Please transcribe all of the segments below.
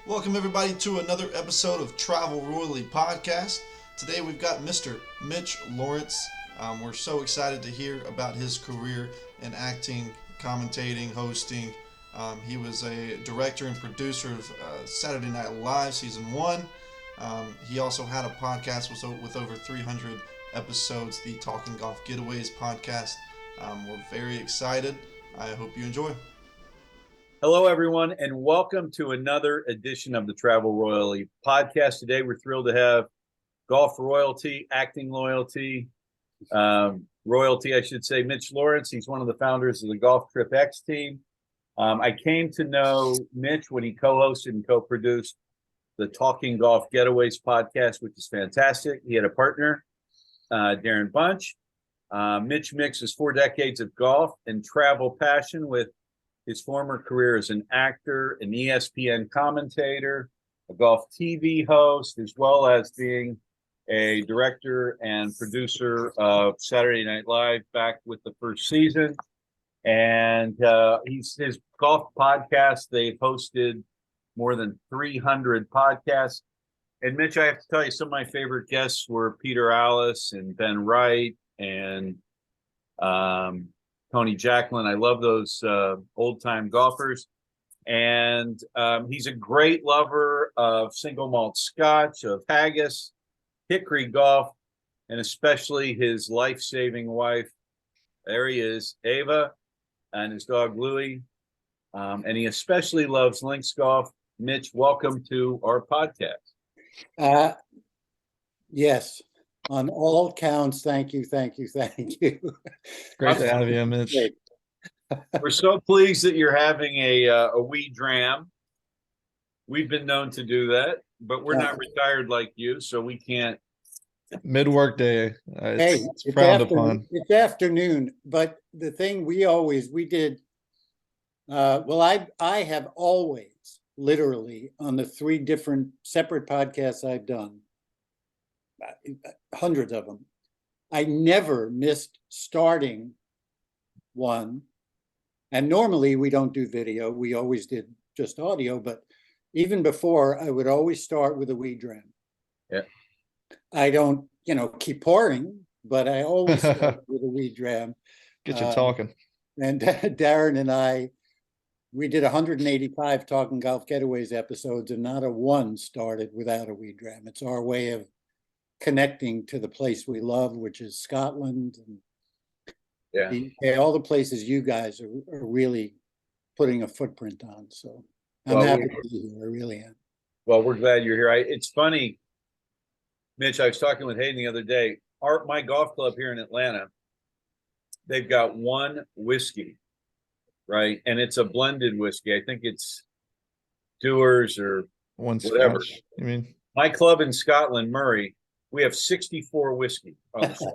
Welcome everybody to another episode of Travel Royally Podcast. Today we've got Mr. Mitch Laurence. We're so excited to hear about his career in acting, commentating, hosting. He was a director and producer of Saturday Night Live Season 1. He also had a podcast with over 300 episodes, the Talking Golf Getaways Podcast. We're very excited. I hope you enjoy. Hello, everyone, and welcome to another edition of the Travel Royally Podcast. Today, we're thrilled to have golf royalty, acting royalty, I should say, Mitch Laurence. He's one of the founders of the Golf Trip X team. I came to know Mitch when he co-hosted and co-produced the Talking Golf Getaways Podcast, which is fantastic. He had a partner, Darren Bunch. Mitch mixes 4 decades of golf and travel passion with his former career as an actor, an ESPN commentator, a golf TV host, as well as being a director and producer of Saturday Night Live back with the first season. And his golf podcast, they've hosted more than 300 podcasts. And Mitch, I have to tell you, some of my favorite guests were Peter Allis and Ben Wright and Tony Jacklin. I love those old-time golfers. And he's a great lover of single malt scotch, of haggis, hickory golf, and especially his life-saving wife. There he is, Ava, and his dog, Louie. And he especially loves links golf. Mitch, welcome to our podcast. Yes. On all counts, thank you. Great to have you, Mitch. We're so pleased that you're having a wee dram. We've been known to do that, but we're not retired like you, so we can't. Mid-work day. It's frowned upon. It's afternoon, but the thing we did, I have always, literally, on the 3 different separate podcasts I've done, hundreds of them, I never missed starting one. And normally we don't do video. We always did just audio. But even before, I would always start with a wee dram. Yeah. I don't, keep pouring, but I always start with a wee dram. Get you talking. And Darren and I, we did 185 Talking Golf Getaways episodes, and not a one started without a wee dram. It's our way of connecting to the place we love, which is Scotland, and all the places you guys are really putting a footprint on. So I'm happy to be here. I really am. Well, we're glad you're here. It's funny, Mitch, I was talking with Hayden the other day. My golf club here in Atlanta, they've got one whiskey, right? And it's a blended whiskey. I think it's Dewar's or one whatever. Scotch, you mean? My club in Scotland, Murray, we have 64 whiskey on the side.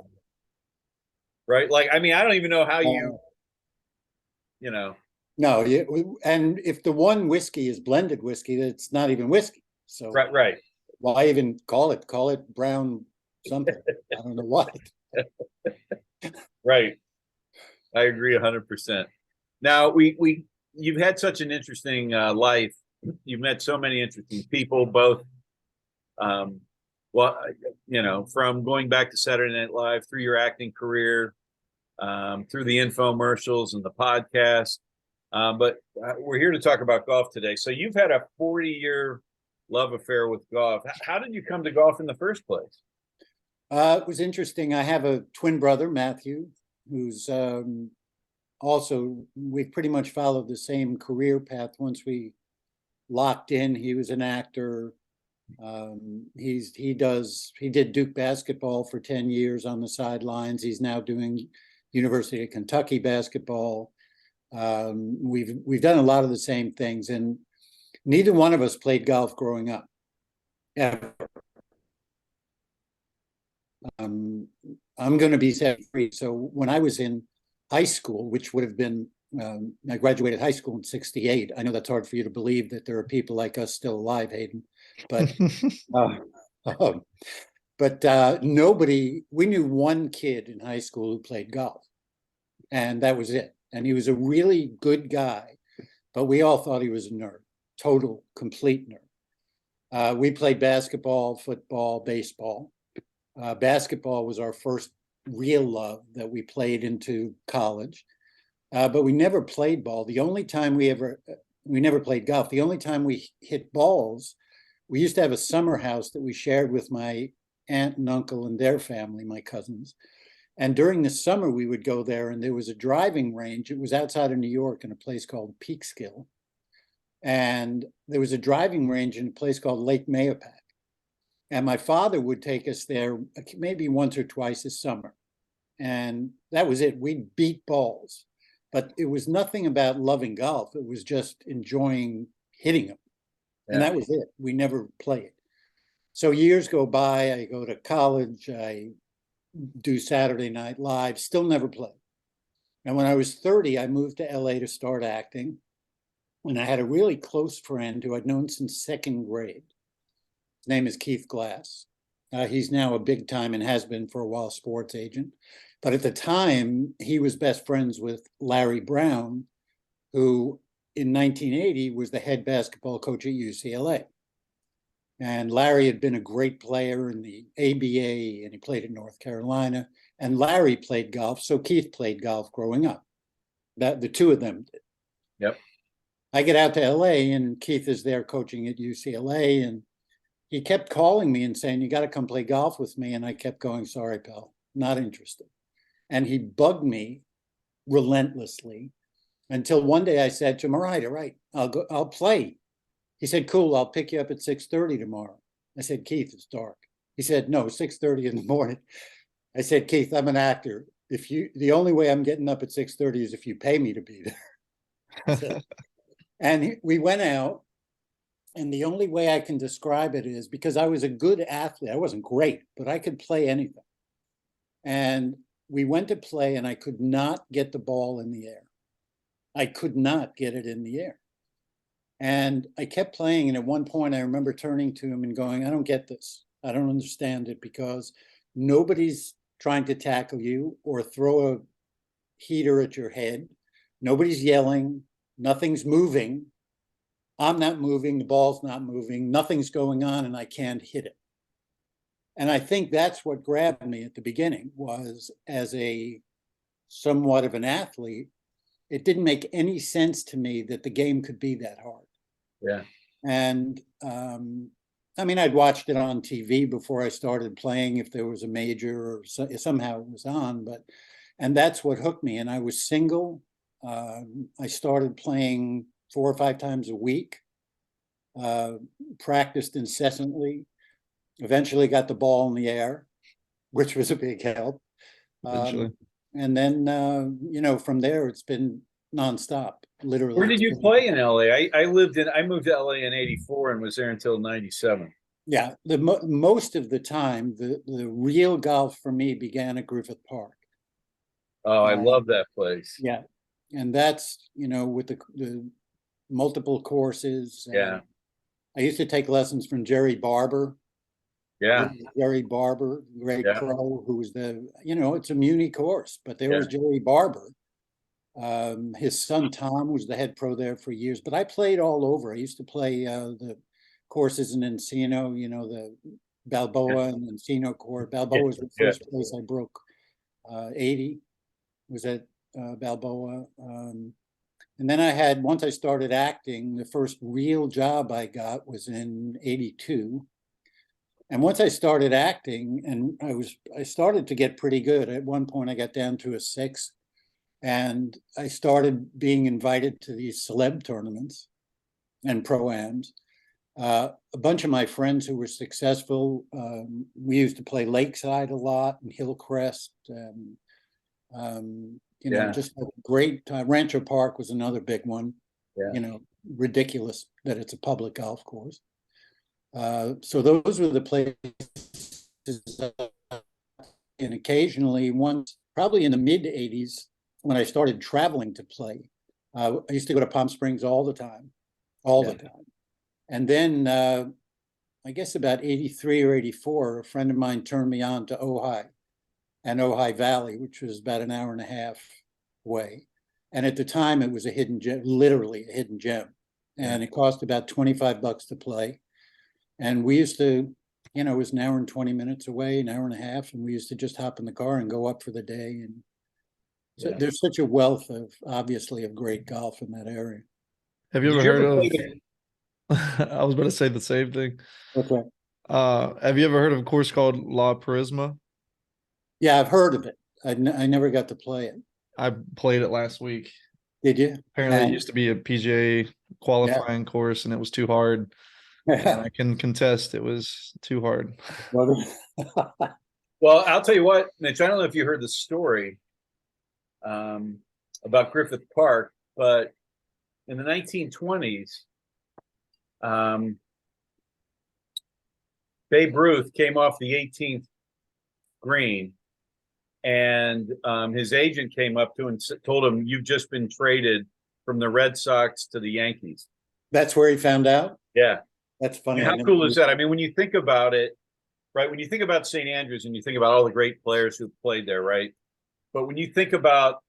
Right? Like, I mean, I don't even know how No, and if the one whiskey is blended whiskey, it's not even whiskey. So right. Why even call it brown something? I don't know what. Right. I agree 100%. Now, you've had such an interesting life. You've met so many interesting people, both from going back to Saturday Night Live, through your acting career, through the infomercials and the podcast. But we're here to talk about golf today. So you've had a 40-year love affair with golf. How did you come to golf in the first place? It was interesting. I have a twin brother, Matthew, who's we pretty much followed the same career path. Once we locked in, he was an actor. He did Duke basketball for 10 years on the sidelines. He's now doing University of Kentucky basketball. We've done a lot of the same things, and neither one of us played golf growing up, ever. I'm going to be 73. So when I was in high school, which would have been, I graduated high school in 68. I know that's hard for you to believe that there are people like us still alive, Hayden, but we knew one kid in high school who played golf, and that was it. And he was a really good guy, but we all thought he was a nerd, total, complete nerd. We played basketball, football, baseball. Basketball was our first real love that we played into college. But we never played ball. The only time we never played golf. The only time we hit balls, we used to have a summer house that we shared with my aunt and uncle and their family, my cousins. And during the summer, we would go there, and there was a driving range. It was outside of New York in a place called Peekskill. And there was a driving range in a place called Lake Mahopac. And my father would take us there maybe once or twice a summer. And that was it. We'd beat balls. But it was nothing about loving golf. It was just enjoying hitting them. And that was it. We never played. So years go by. I go to college. I do Saturday Night Live. Still never play. And when I was 30, I moved to LA to start acting. And I had a really close friend who I'd known since second grade. His name is Keith Glass. He's now a big time and has been for a while sports agent. But at the time, he was best friends with Larry Brown, who in 1980 was the head basketball coach at UCLA. And Larry had been a great player in the ABA, and he played in North Carolina. And Larry played golf, so Keith played golf growing up. The two of them did. Yep. I get out to LA, and Keith is there coaching at UCLA, and he kept calling me and saying, "You got to come play golf with me." And I kept going, "Sorry, pal, not interested." And he bugged me relentlessly until one day I said to him, all right, I'll play. He said, "Cool, I'll pick you up at 6:30 tomorrow." I said, "Keith, it's dark." He said, "No, 6:30 in the morning." I said, "Keith, I'm an actor. The only way I'm getting up at 6:30 is if you pay me to be there." So, and we went out, and the only way I can describe it is because I was a good athlete. I wasn't great, but I could play anything. And we went to play, and I could not get the ball in the air. I could not get it in the air. And I kept playing, and at one point I remember turning to him and going, "I don't get this. I don't understand it, because nobody's trying to tackle you or throw a heater at your head. Nobody's yelling. Nothing's moving. I'm not moving. The ball's not moving. Nothing's going on, and I can't hit it." And I think that's what grabbed me at the beginning, was as a somewhat of an athlete, it didn't make any sense to me that the game could be that hard. Yeah. And I mean, I'd watched it on TV before I started playing, if there was a major or somehow it was on, and that's what hooked me. And I was single. I started playing 4 or 5 times a week, practiced incessantly, eventually got the ball in the air, which was a big help. And then, from there, it's been nonstop, literally. Where did you play in LA? I moved to LA in 84 and was there until 97. Yeah, most of the time, the real golf for me began at Griffith Park. Oh, I love that place. Yeah, and that's, with the multiple courses. Yeah. I used to take lessons from Jerry Barber. Yeah. Jerry Barber, great pro, who was it's a Muni course, but there was Jerry Barber. His son Tom was the head pro there for years, but I played all over. I used to play the courses in Encino, the Balboa and Encino course. Balboa was the first place I broke 80, was at Balboa. And then once I started acting, the first real job I got was in 82. And once I started acting, and I started to get pretty good. At one point I got down to a 6, and I started being invited to these celeb tournaments and pro-ams. A bunch of my friends who were successful, we used to play Lakeside a lot, and Hillcrest, just a great time. Rancho Park was another big one. Ridiculous that it's a public golf course. So those were the places, and occasionally once, probably in the mid 80s, when I started traveling to play, I used to go to Palm Springs all the time. And then I guess about 83 or 84, a friend of mine turned me on to Ojai and Ojai Valley, which was about an hour and a half away. And at the time it was a hidden gem, literally a hidden gem. And it cost about $25 to play. And we used to, it was an hour and 20 minutes away, an hour and a half, and we used to just hop in the car and go up for the day. And so there's such a wealth of, obviously, of great golf in that area. Have you Did ever you heard ever of? play I was about to say the same thing. Okay. Have you ever heard of a course called La Prisma? Yeah, I've heard of it. I never got to play it. I played it last week. Did you? Apparently, it used to be a PGA qualifying course, and it was too hard. And I can contest it was too hard. Well, I'll tell you what, Mitch, I don't know if you heard the story about Griffith Park, but in the 1920s, Babe Ruth came off the 18th green, and his agent came up to him and told him, "You've just been traded from the Red Sox to the Yankees." That's where he found out? Yeah. That's funny. How cool is that? I mean, when you think about it, right? When you think about St. Andrews and you think about all the great players who played there, right? But when you think about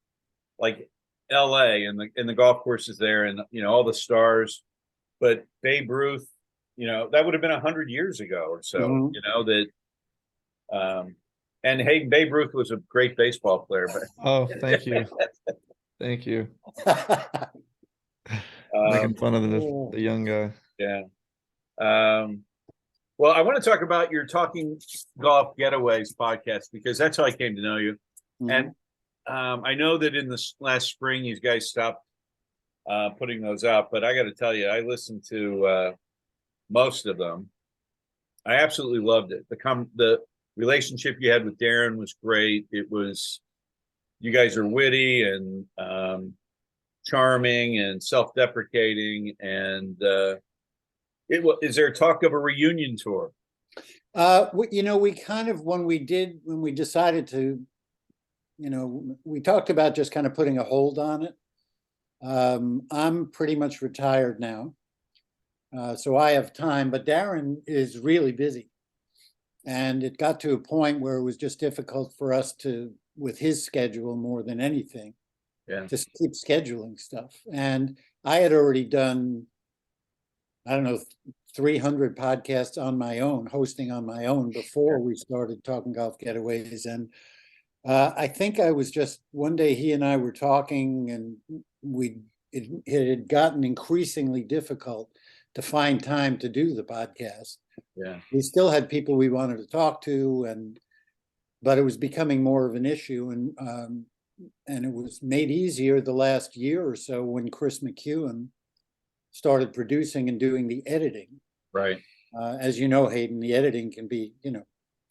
like LA and the golf courses there and all the stars, but Babe Ruth, that would have been 100 years ago or so, and hey, Babe Ruth was a great baseball player. But Oh, thank you. Thank you. Making fun of the young guy. Yeah. Well, I want to talk about your Talking Golf Getaways podcast, because that's how I came to know you. And I know that in the last spring, you guys stopped putting those out, but I got to tell you, I listened to most of them. I absolutely loved it. The relationship you had with Darren was great. You guys are witty and charming and self-deprecating, and is there talk of a reunion tour? We kind of, when we decided to, we talked about just kind of putting a hold on it. I'm pretty much retired now, so I have time, but Darren is really busy. And it got to a point where it was just difficult for us with his schedule more than anything, just keep scheduling stuff. And I had already done, I don't know, 300 podcasts on my own, hosting on my own before we started Talking Golf Getaways. And I think I was just, one day he and I were talking, and it had gotten increasingly difficult to find time to do the podcast. Yeah. We still had people we wanted to talk to, but it was becoming more of an issue. And it was made easier the last year or so when Chris McEwen started producing and doing the editing. Right. As you know, Hayden, the editing can be,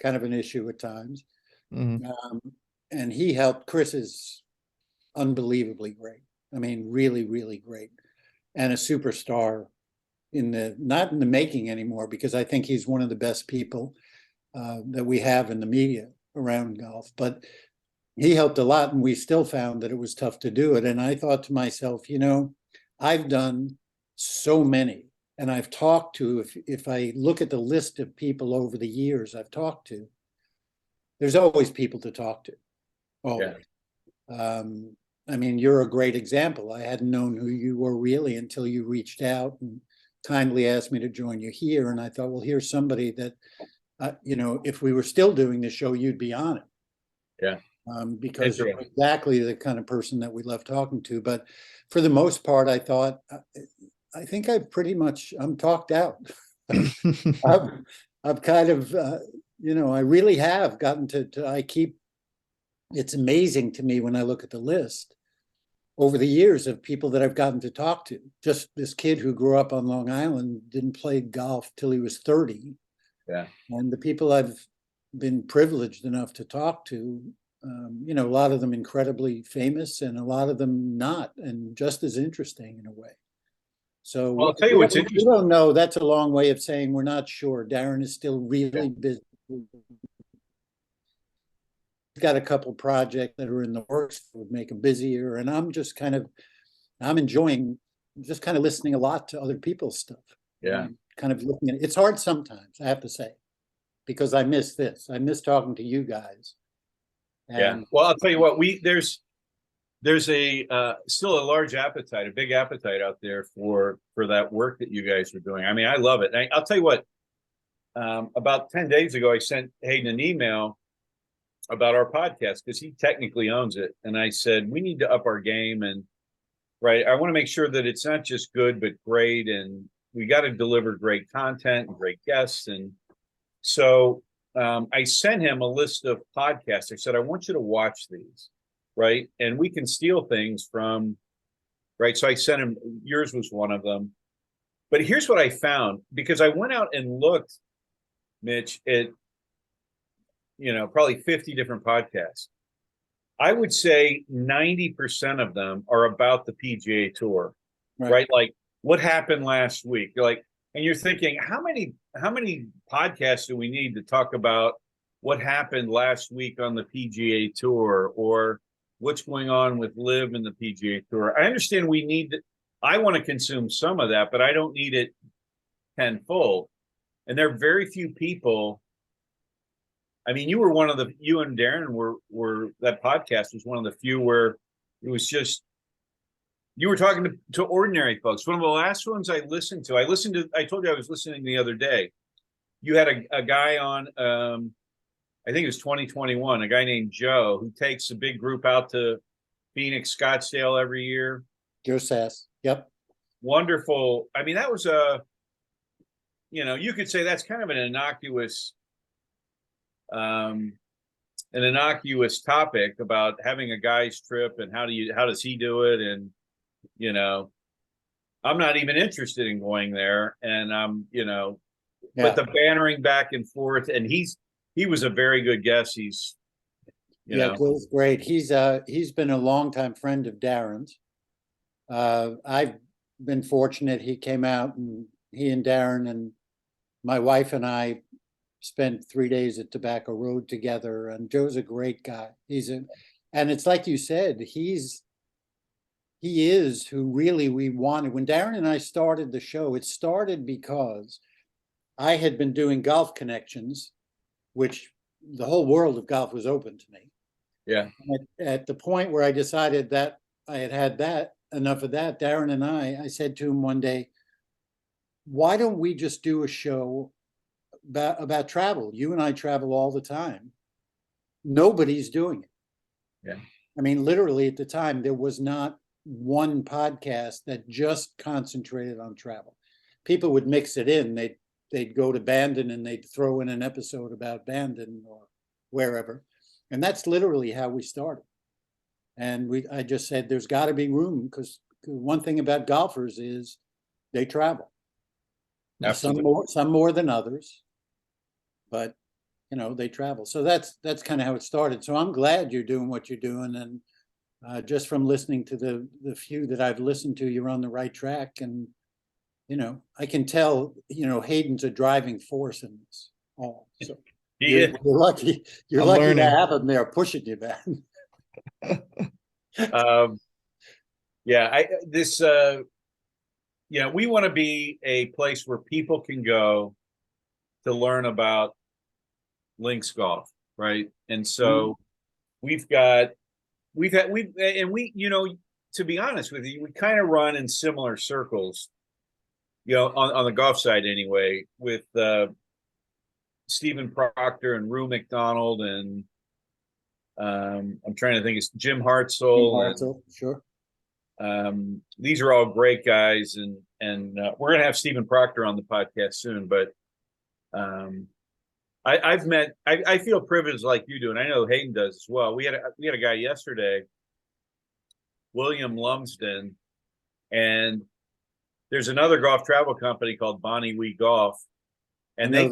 kind of an issue at times. Mm-hmm. And he helped. Chris is unbelievably great. I mean, really, really great. And a superstar not in the making anymore, because I think he's one of the best people that we have in the media around golf. But he helped a lot, and we still found that it was tough to do it. And I thought to myself, I've done so many, and I've talked to, if I look at the list of people over the years I've talked to, there's always people to talk to. Always. Yeah. I mean, you're a great example. I hadn't known who you were really until you reached out and kindly asked me to join you here. And I thought, well, here's somebody that, if we were still doing the show, you'd be on it. Yeah. Because you're exactly the kind of person that we love talking to. But for the most part, I thought, I think I'm talked out. I've kind of, I really have gotten it's amazing to me when I look at the list over the years of people that I've gotten to talk to. Just this kid who grew up on Long Island, didn't play golf till he was 30. Yeah. And the people I've been privileged enough to talk to, a lot of them incredibly famous and a lot of them not, and just as interesting in a way. So I'll tell you what's interesting. We don't know. That's a long way of saying we're not sure. Darren is still really busy. He's got a couple projects that are in the works that would make him busier. And I'm enjoying just kind of listening a lot to other people's stuff. Yeah. Kind of looking at it. It's hard sometimes, I have to say, because I miss this. I miss talking to you guys. And well, I'll tell you what, there's a still a large appetite, a big appetite out there for that work that you guys are doing. I mean, I love it. I'll tell you what, about 10 days ago, I sent Hayden an email about our podcast because he technically owns it. And I said, we need to up our game. And right, I want to make sure that it's not just good, but great. And we got to deliver great content and great guests. And so I sent him a list of podcasts. I said, I want you to watch these, right? And we can steal things from, right? So I sent him, yours was one of them. But here's what I found, because I went out and looked, Mitch, at, probably 50 different podcasts. I would say 90% of them are about the PGA Tour, right? Like what happened last week. You're like, and you're thinking, how many podcasts do we need to talk about what happened last week on the PGA Tour, or what's going on with LIV and the PGA Tour? I understand I want to consume some of that, but I don't need it tenfold. And there are very few people. I mean, you and Darren were that podcast was one of the few where it was just, you were talking to ordinary folks. One of the last ones I listened to, I told you I was listening the other day. You had a guy on, I think it was 2021, a guy named Joe, who takes a big group out to Phoenix, Scottsdale every year. Joe Sass. Yep. Wonderful. I mean, that was you could say that's kind of an innocuous topic about having a guy's trip and how does he do it? And, I'm not even interested in going there. And but the bantering back and forth, and he was a very good guest. He's, Joe's great. He's been a longtime friend of Darren's. I've been fortunate. He came out, and he and Darren and my wife and I spent 3 days at Tobacco Road together. And Joe's a great guy. And it's like you said, he is who really we wanted. When Darren and I started the show, it started because I had been doing Golf Connections, which the whole world of golf was open to me. Yeah. At the point where I decided that I had that, enough of that, Darren and I said to him one day, why don't we just do a show about travel? You and I travel all the time. Nobody's doing it. Yeah. I mean, literally at the time, there was not one podcast that just concentrated on travel. People would mix it in. They'd go to Bandon and they'd throw in an episode about Bandon or wherever. And that's literally how we started. And I just said, there's got to be room, because one thing about golfers is they travel. Absolutely. Some more than others, but they travel. So that's kind of how it started. So I'm glad you're doing what you're doing. And just from listening to the few that I've listened to, you're on the right track. And, I can tell, Hayden's a driving force in this all. So you're lucky. You're lucky to have him there pushing you, man. We want to be a place where people can go to learn about links golf, right? And so to be honest with you, we kind of run in similar circles, on the golf side anyway, with Stephen Proctor and Rue McDonald and I'm trying to think, it's Jim Hartzell. Sure. These are all great guys, and we're going to have Stephen Proctor on the podcast soon. But I feel privileged like you do, and I know Hayden does as well. We had a guy yesterday, William Lumsden, and there's another golf travel company called Bonnie Wee Golf, and they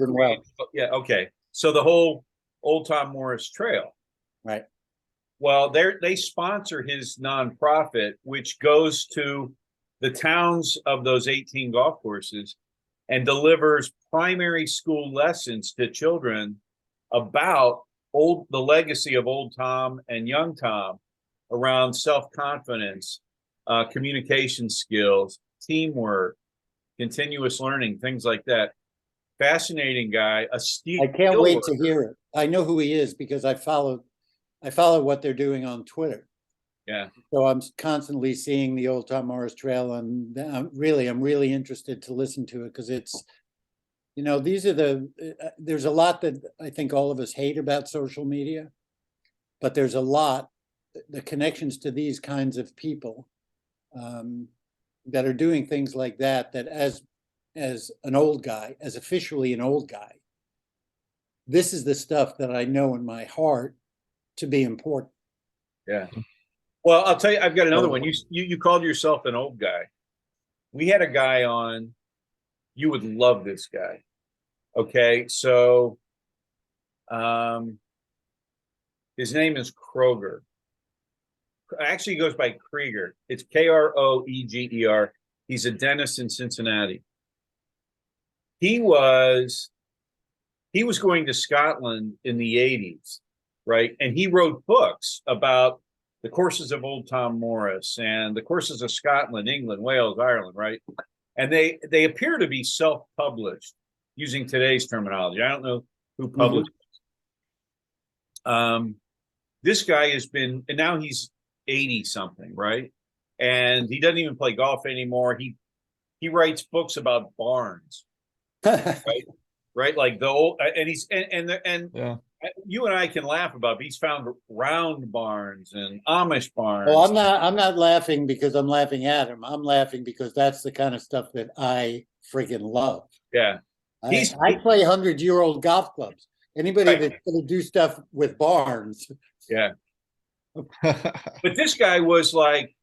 so the whole Old Tom Morris Trail. Right. Well, they sponsor his nonprofit, which goes to the towns of those 18 golf courses and delivers primary school lessons to children about the legacy of Old Tom and Young Tom around self-confidence, communication skills, teamwork, continuous learning, things like that. Fascinating guy. I can't wait to hear it. I know who he is because I follow what they're doing on Twitter. Yeah. So I'm constantly seeing the Old Tom Morris Trail, and I'm really interested to listen to it because it's, these are there's a lot that I think all of us hate about social media, but there's a lot, the connections to these kinds of people that are doing things like that, that as an old guy, as officially an old guy, this is the stuff that I know in my heart to be important. Yeah. Well, I'll tell you, I've got another one. You called yourself an old guy. We had a guy on, you would love this guy. Okay, so his name is Kroger. Actually, he goes by Krieger. It's Kroeger. He's a dentist in Cincinnati. He was going to Scotland in the 80s, right? And he wrote books about the courses of Old Tom Morris and the courses of Scotland, England, Wales, Ireland, right? And they appear to be self-published using today's terminology. I don't know who published this guy has been, and now he's 80 something, right? And he doesn't even play golf anymore. He writes books about barns, right? Right, like the old, and he's and Yeah. You and I can laugh about, but he's found round barns and Amish barns. Well, I'm not laughing because I'm laughing at him. I'm laughing because that's the kind of stuff that I friggin' love. Yeah. I play 100-year-old golf clubs. Anybody Right. that's going to do stuff with barns. Yeah. But this guy was like,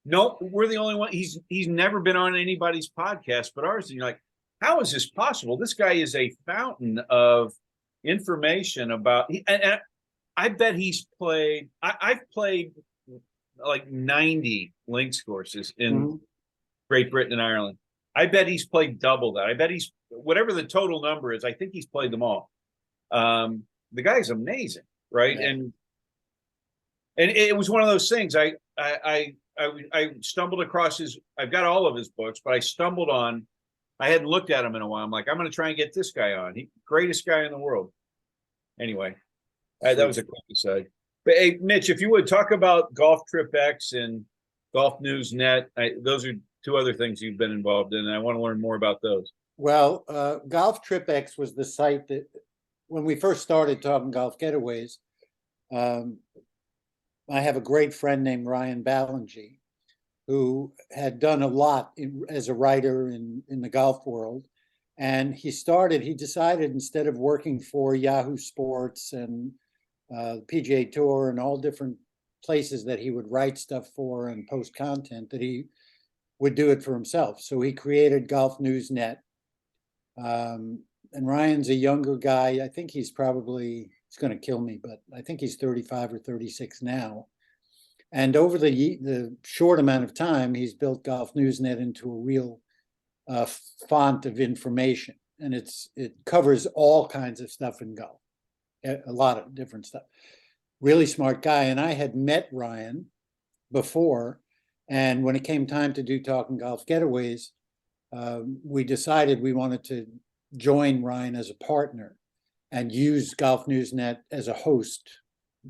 nope, we're the only one. He's never been on anybody's podcast but ours. And you're like, how is this possible? This guy is a fountain of information about, and I bet he's played, I've played like 90 links courses in Great Britain and Ireland. I bet he's played double that. I bet he's, whatever the total number is, I think he's played them all. The guy's amazing, right? Yeah. And it was one of those things. I stumbled across I've got all of his books, but I hadn't looked at him in a while. I'm like, I'm going to try and get this guy on. Greatest guy in the world. Anyway, that was a quick aside. But hey, Mitch, if you would talk about Golf Trip X and Golf News Net, those are two other things you've been involved in, and I want to learn more about those. Well, Golf Trip X was the site that, when we first started talking Golf Getaways, I have a great friend named Ryan Ballingy, who had done a lot as a writer in the golf world. And he decided, instead of working for Yahoo Sports and PGA Tour and all different places that he would write stuff for and post content, that he would do it for himself. So he created Golf News Net. And Ryan's a younger guy. I think he's going to kill me, but I think he's 35 or 36 now. And over the short amount of time, he's built Golf News Net into a real font of information. And it covers all kinds of stuff in golf, a lot of different stuff. Really smart guy. And I had met Ryan before. And when it came time to do Talking Golf Getaways, we decided we wanted to join Ryan as a partner and use Golf News Net as a host,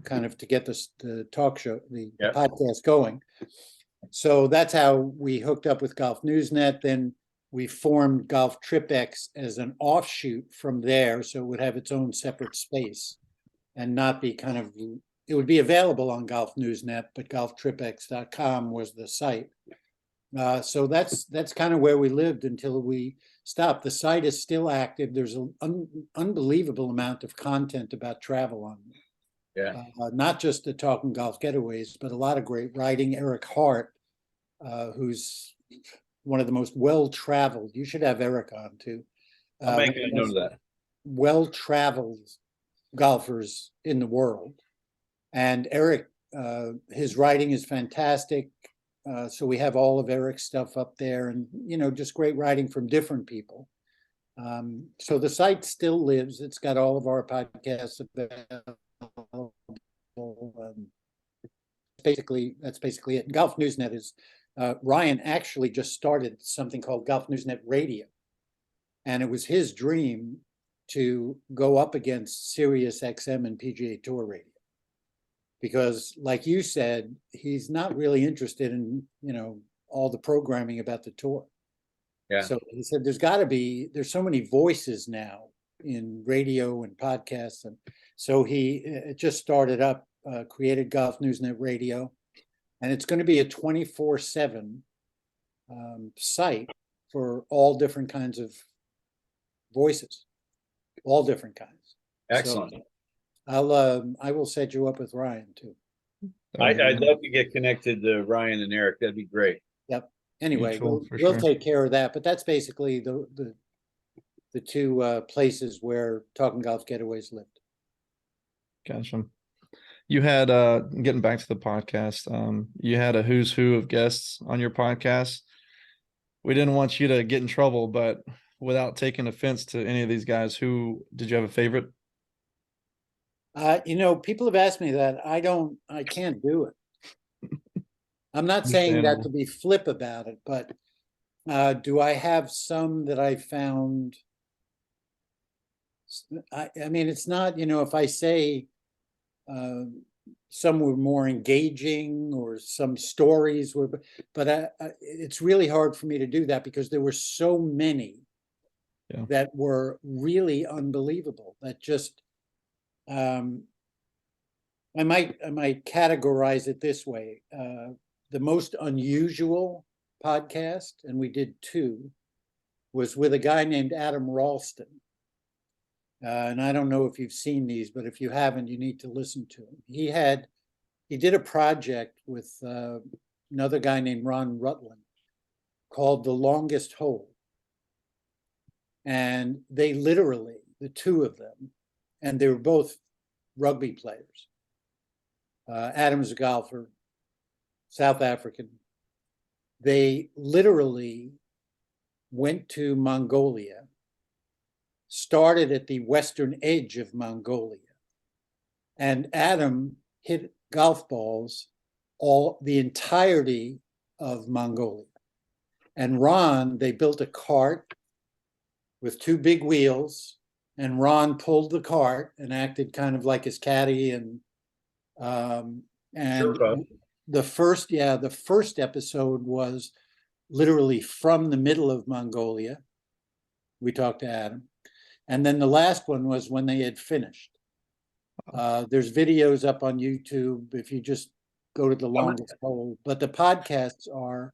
kind of to get the talk show, the podcast going. So that's how we hooked up with Golf News Net. Then we formed Golf Trip X as an offshoot from there, so it would have its own separate space and not be it would be available on Golf News Net, but golftripx.com was the site. So that's kind of where we lived until we stopped. The site is still active. There's an unbelievable amount of content about travel on it. Yeah. Not just the Talking Golf Getaways, but a lot of great writing. Eric Hart, who's one of the most well-traveled. You should have Eric on too. I'll make a note of that. Well-traveled golfers in the world. And Eric, his writing is fantastic. So we have all of Eric's stuff up there, and just great writing from different people. So the site still lives. It's got all of our podcasts available. That's basically it. Golf News Net is Ryan actually just started something called Golf News Net Radio, and it was his dream to go up against Sirius XM and PGA Tour Radio, because, like you said, he's not really interested in all the programming about the tour. Yeah. So he said, there's so many voices now in radio and podcasts. And so he just started up, created Golf Newsnet Radio. And it's going to be a 24/7 site for all different kinds of voices, all different kinds. Excellent. So I will set you up with Ryan too. I'd love to get connected to Ryan and Eric. That'd be great. Yep. Anyway, Mutual, we'll sure. take care of that. But that's basically the two places where Talking Golf Getaways lived. Gotcha. You had getting back to the podcast, you had a who's who of guests on your podcast. We didn't want you to get in trouble, but without taking offense to any of these guys, who did you have a favorite? People have asked me that. I can't do it. I'm not saying that to be flip about it, but do I have some that I found? I mean, it's not, if I say some were more engaging or some stories were, but it's really hard for me to do that because there were so many that were really unbelievable that just, I might categorize it this way. The most unusual podcast, and we did two, was with a guy named Adam Ralston. And I don't know if you've seen these, but if you haven't, you need to listen to him. He did a project with another guy named Ron Rutland called The Longest Hole. And they literally, the two of them, and they were both rugby players. Adam's a golfer, South African. They literally went to Mongolia, started at the western edge of Mongolia, and Adam hit golf balls the entirety of Mongolia. And Ron, they built a cart with two big wheels, and Ron pulled the cart and acted kind of like his caddy. And the first episode was literally from the middle of Mongolia. We talked to Adam. And then the last one was when they had finished. There's videos up on YouTube if you just go to The Longest Hole. But the podcasts are,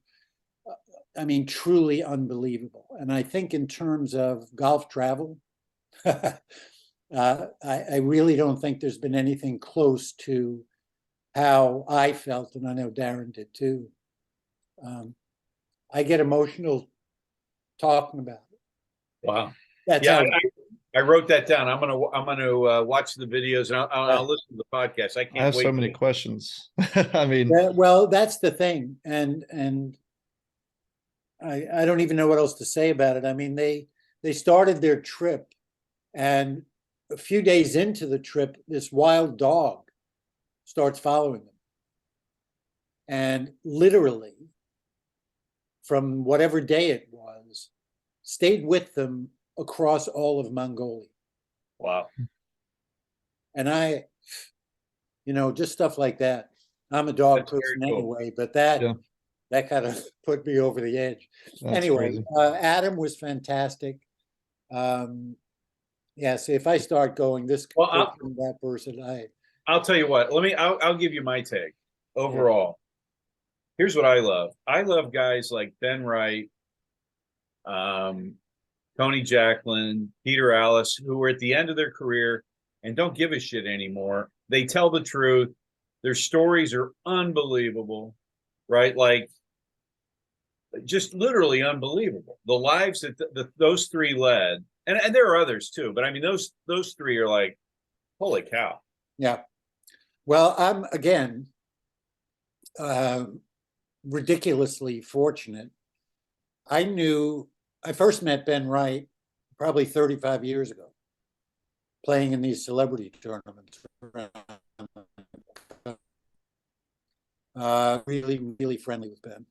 truly unbelievable. And I think in terms of golf travel, I really don't think there's been anything close to how I felt, and I know Darren did too. I get emotional talking about it. Wow. That's I wrote that down. I'm gonna watch the videos and I'll listen to the podcast. I have wait. So many questions. I mean, well, that's the thing, and I don't even know what else to say about it. I mean, they started their trip, and a few days into the trip, this wild dog starts following them, and literally, from whatever day it was, stayed with them across all of Mongolia. Wow. And just stuff like that. I'm a dog That's person very cool. anyway, but that kind of put me over the edge. That's anyway, crazy. Adam was fantastic. So if I start going this person, that person, I'll tell you what. I'll give you my take. Overall, here's what I love. I love guys like Ben Wright, Tony Jacklin, Peter Alice, who are at the end of their career and don't give a shit anymore. They tell the truth. Their stories are unbelievable, right? Like, just literally unbelievable. The lives that those three led, and there are others too, but I mean, those three are like, holy cow. Yeah. Well, I'm, again, ridiculously fortunate. I first met Ben Wright probably 35 years ago, playing in these celebrity tournaments. Really, really friendly with Ben.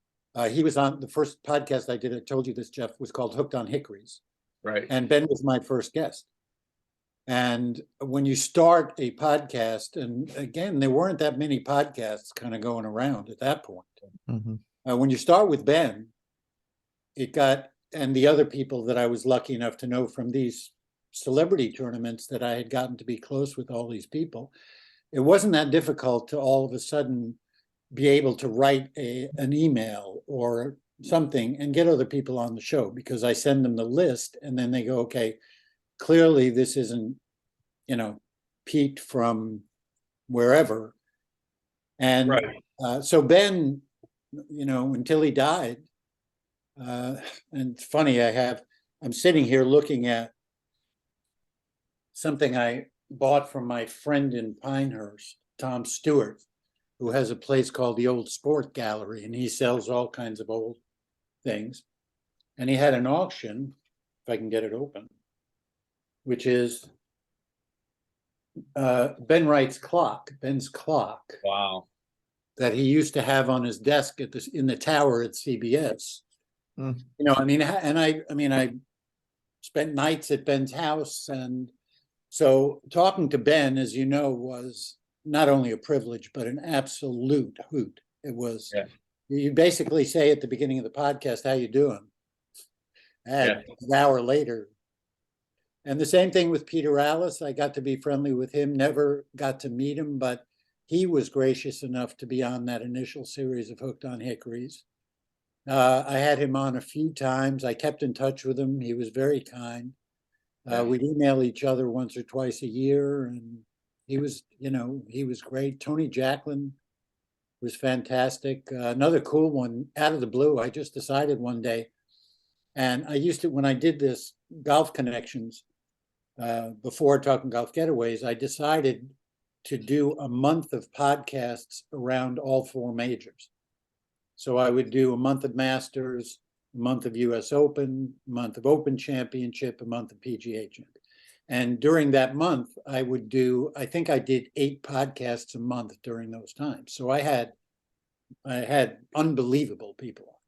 He was on the first podcast I did. I told you this, Jeff, was called Hooked on Hickories. Right. And Ben was my first guest. And when you start a podcast, and again, there weren't that many podcasts kind of going around at that point. Mhm. When you start with Ben, it got and the other people that I was lucky enough to know from these celebrity tournaments that I had gotten to be close with all these people, it wasn't that difficult to all of a sudden be able to write an email or something and get other people on the show, because I send them the list and then they go, okay, clearly this isn't, Pete from wherever. And Right. so Ben, until he died, and it's funny, I'm sitting here looking at something I bought from my friend in Pinehurst, Tom Stewart, who has a place called the Old Sport Gallery, and he sells all kinds of old things. And he had an auction, if I can get it open, which is Ben Wright's clock, Ben's clock. Wow. That he used to have on his desk in the tower at CBS. Mm. I spent nights at Ben's house, and so talking to Ben, as you know, was not only a privilege but an absolute hoot. It was. Yeah. You basically say at the beginning of the podcast, "How you doing?" And an hour later. And the same thing with Peter Alice. I got to be friendly with him. Never got to meet him, but he was gracious enough to be on that initial series of Hooked on Hickories. I had him on a few times. I kept in touch with him. He was very kind. We'd email each other once or twice a year, and he was great. Tony Jacklin was fantastic. Another cool one, out of the blue, I just decided one day, and when I did this Golf Connections, before Talking Golf Getaways, I decided to do a month of podcasts around all four majors. So I would do a month of Masters, a month of US Open, a month of Open Championship, a month of PGA Championship. And during that month, I think I did 8 podcasts a month during those times. So I had unbelievable people.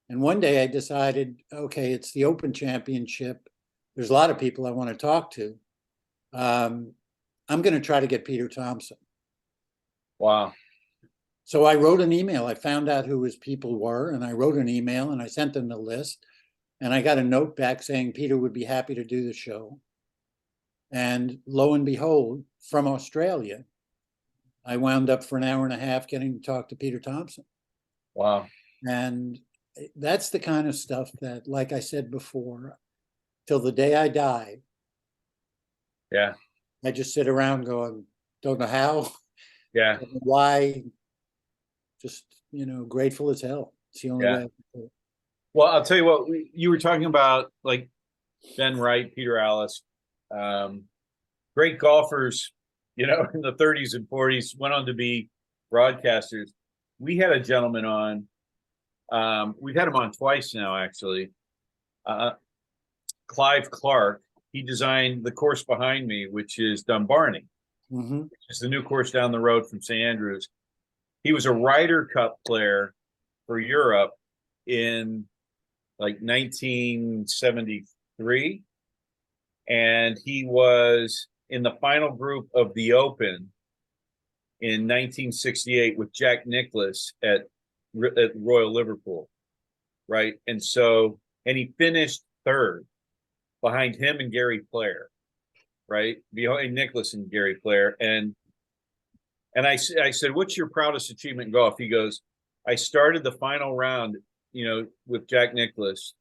And one day I decided, okay, it's the Open Championship. There's a lot of people I want to talk to. I'm going to try to get Peter Thompson. Wow. So I wrote an email. I found out who his people were, and I wrote an email and I sent them the list. And I got a note back saying Peter would be happy to do the show. And lo and behold, from Australia, I wound up for an hour and a half getting to talk to Peter Thompson. Wow. And that's the kind of stuff that, like I said before, till the day I die, Yeah. I just sit around going, don't know how, Yeah. don't know why, just, grateful as hell. It's the only way I can put it. Well, I'll tell you what, you were talking about, like Ben Wright, Peter Alice, great golfers, in the 30s and 40s, went on to be broadcasters. We had a gentleman on, we've had him on twice now, actually, Clive Clark. He designed the course behind me, which is Dumbarton, which is the new course down the road from St. Andrews. He was a Ryder Cup player for Europe in like 1973. And he was in the final group of the Open in 1968 with Jack Nicklaus at Royal Liverpool, right? And he finished third behind him and Gary Player, right? Behind Nicklaus and Gary Player. And I said, what's your proudest achievement in golf? He goes, I started the final round, with Jack Nicklaus.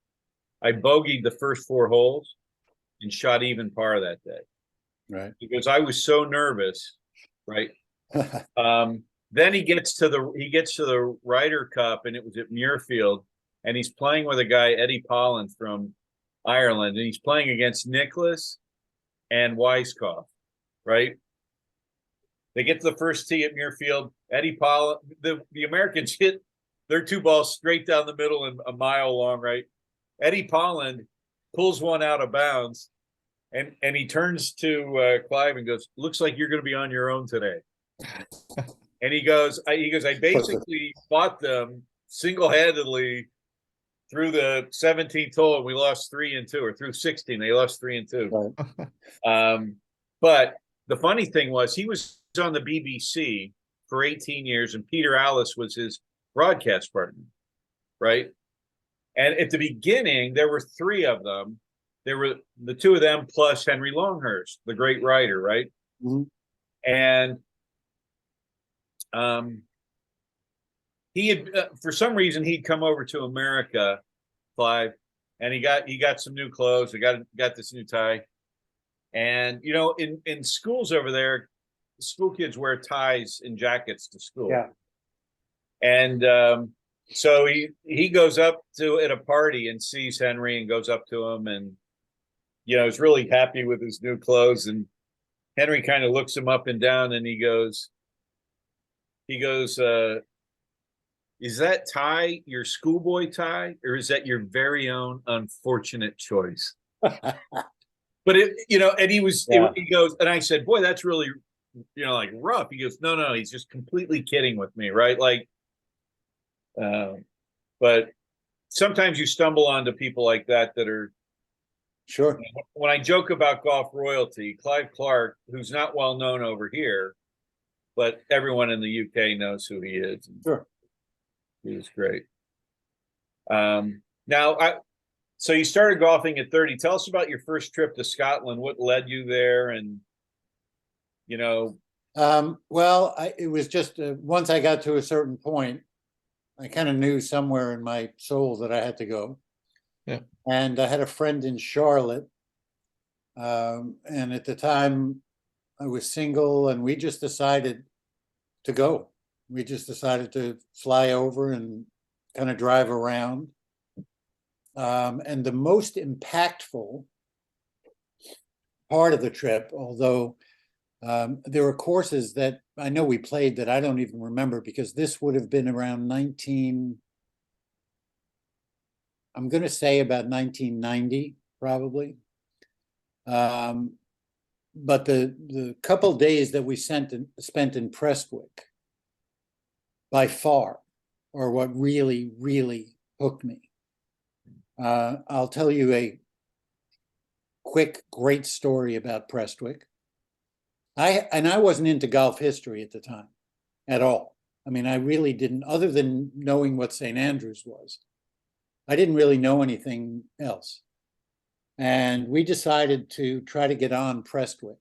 I bogeyed the first 4 holes and shot even par that day. Right. Because I was so nervous, right? Then he gets to the Ryder Cup, and it was at Muirfield, and he's playing with a guy, Eddie Pollan from Ireland, and he's playing against Nicklaus and Weiskopf, right? They get to the first tee at Muirfield. Eddie Pollan, the Americans hit their 2 balls straight down the middle and a mile long, right? Eddie Pollan pulls one out of bounds, and he turns to Clive and goes, "Looks like you're going to be on your own today." And he goes, I basically fought them single-handedly through the 17th hole, and we lost 3 and 2, or through 16, they lost 3 and 2. Right. But the funny thing was, he was on the BBC for 18 years, and Peter Alice was his broadcast partner, right? And at the beginning, there were three of them. There were the two of them plus Henry Longhurst, the great writer, right? Mm-hmm. And he had, for some reason, he'd come over to America, Clive, and he got some new clothes. He got this new tie, and you know, in schools over there, school kids wear ties and jackets to school. Yeah. And so he goes up to at a party and sees Henry and goes up to him and, you know, is really happy with his new clothes. And Henry kind of looks him up and down and he goes, is that tie your schoolboy tie, or is that your very own unfortunate choice? But it, you know, and he goes, and I said, boy, that's really, you know, like rough. He goes, no, he's just completely kidding with me, right? Like, but sometimes you stumble onto people like that are Sure. When I joke about golf royalty, Clive Clark, who's not well known over here, but everyone in the UK knows who he is. Sure. He was great. So you started golfing at 30. Tell us about your first trip to Scotland. What led you there? And, you know. Well, it was just once I got to a certain point, I kind of knew somewhere in my soul that I had to go. Yeah. And I had a friend in Charlotte. And at the time I was single, and we just decided to go. We just decided to fly over and kind of drive around. And the most impactful part of the trip, although there were courses that I know we played that I don't even remember, because this would have been around I'm going to say about 1990, probably. But the couple days that we spent in Prestwick, by far, are what really, really hooked me. I'll tell you a quick, great story about Prestwick. I wasn't into golf history at the time at all. I mean, I really didn't, other than knowing what St. Andrews was. I didn't really know anything else. And we decided to try to get on Prestwick.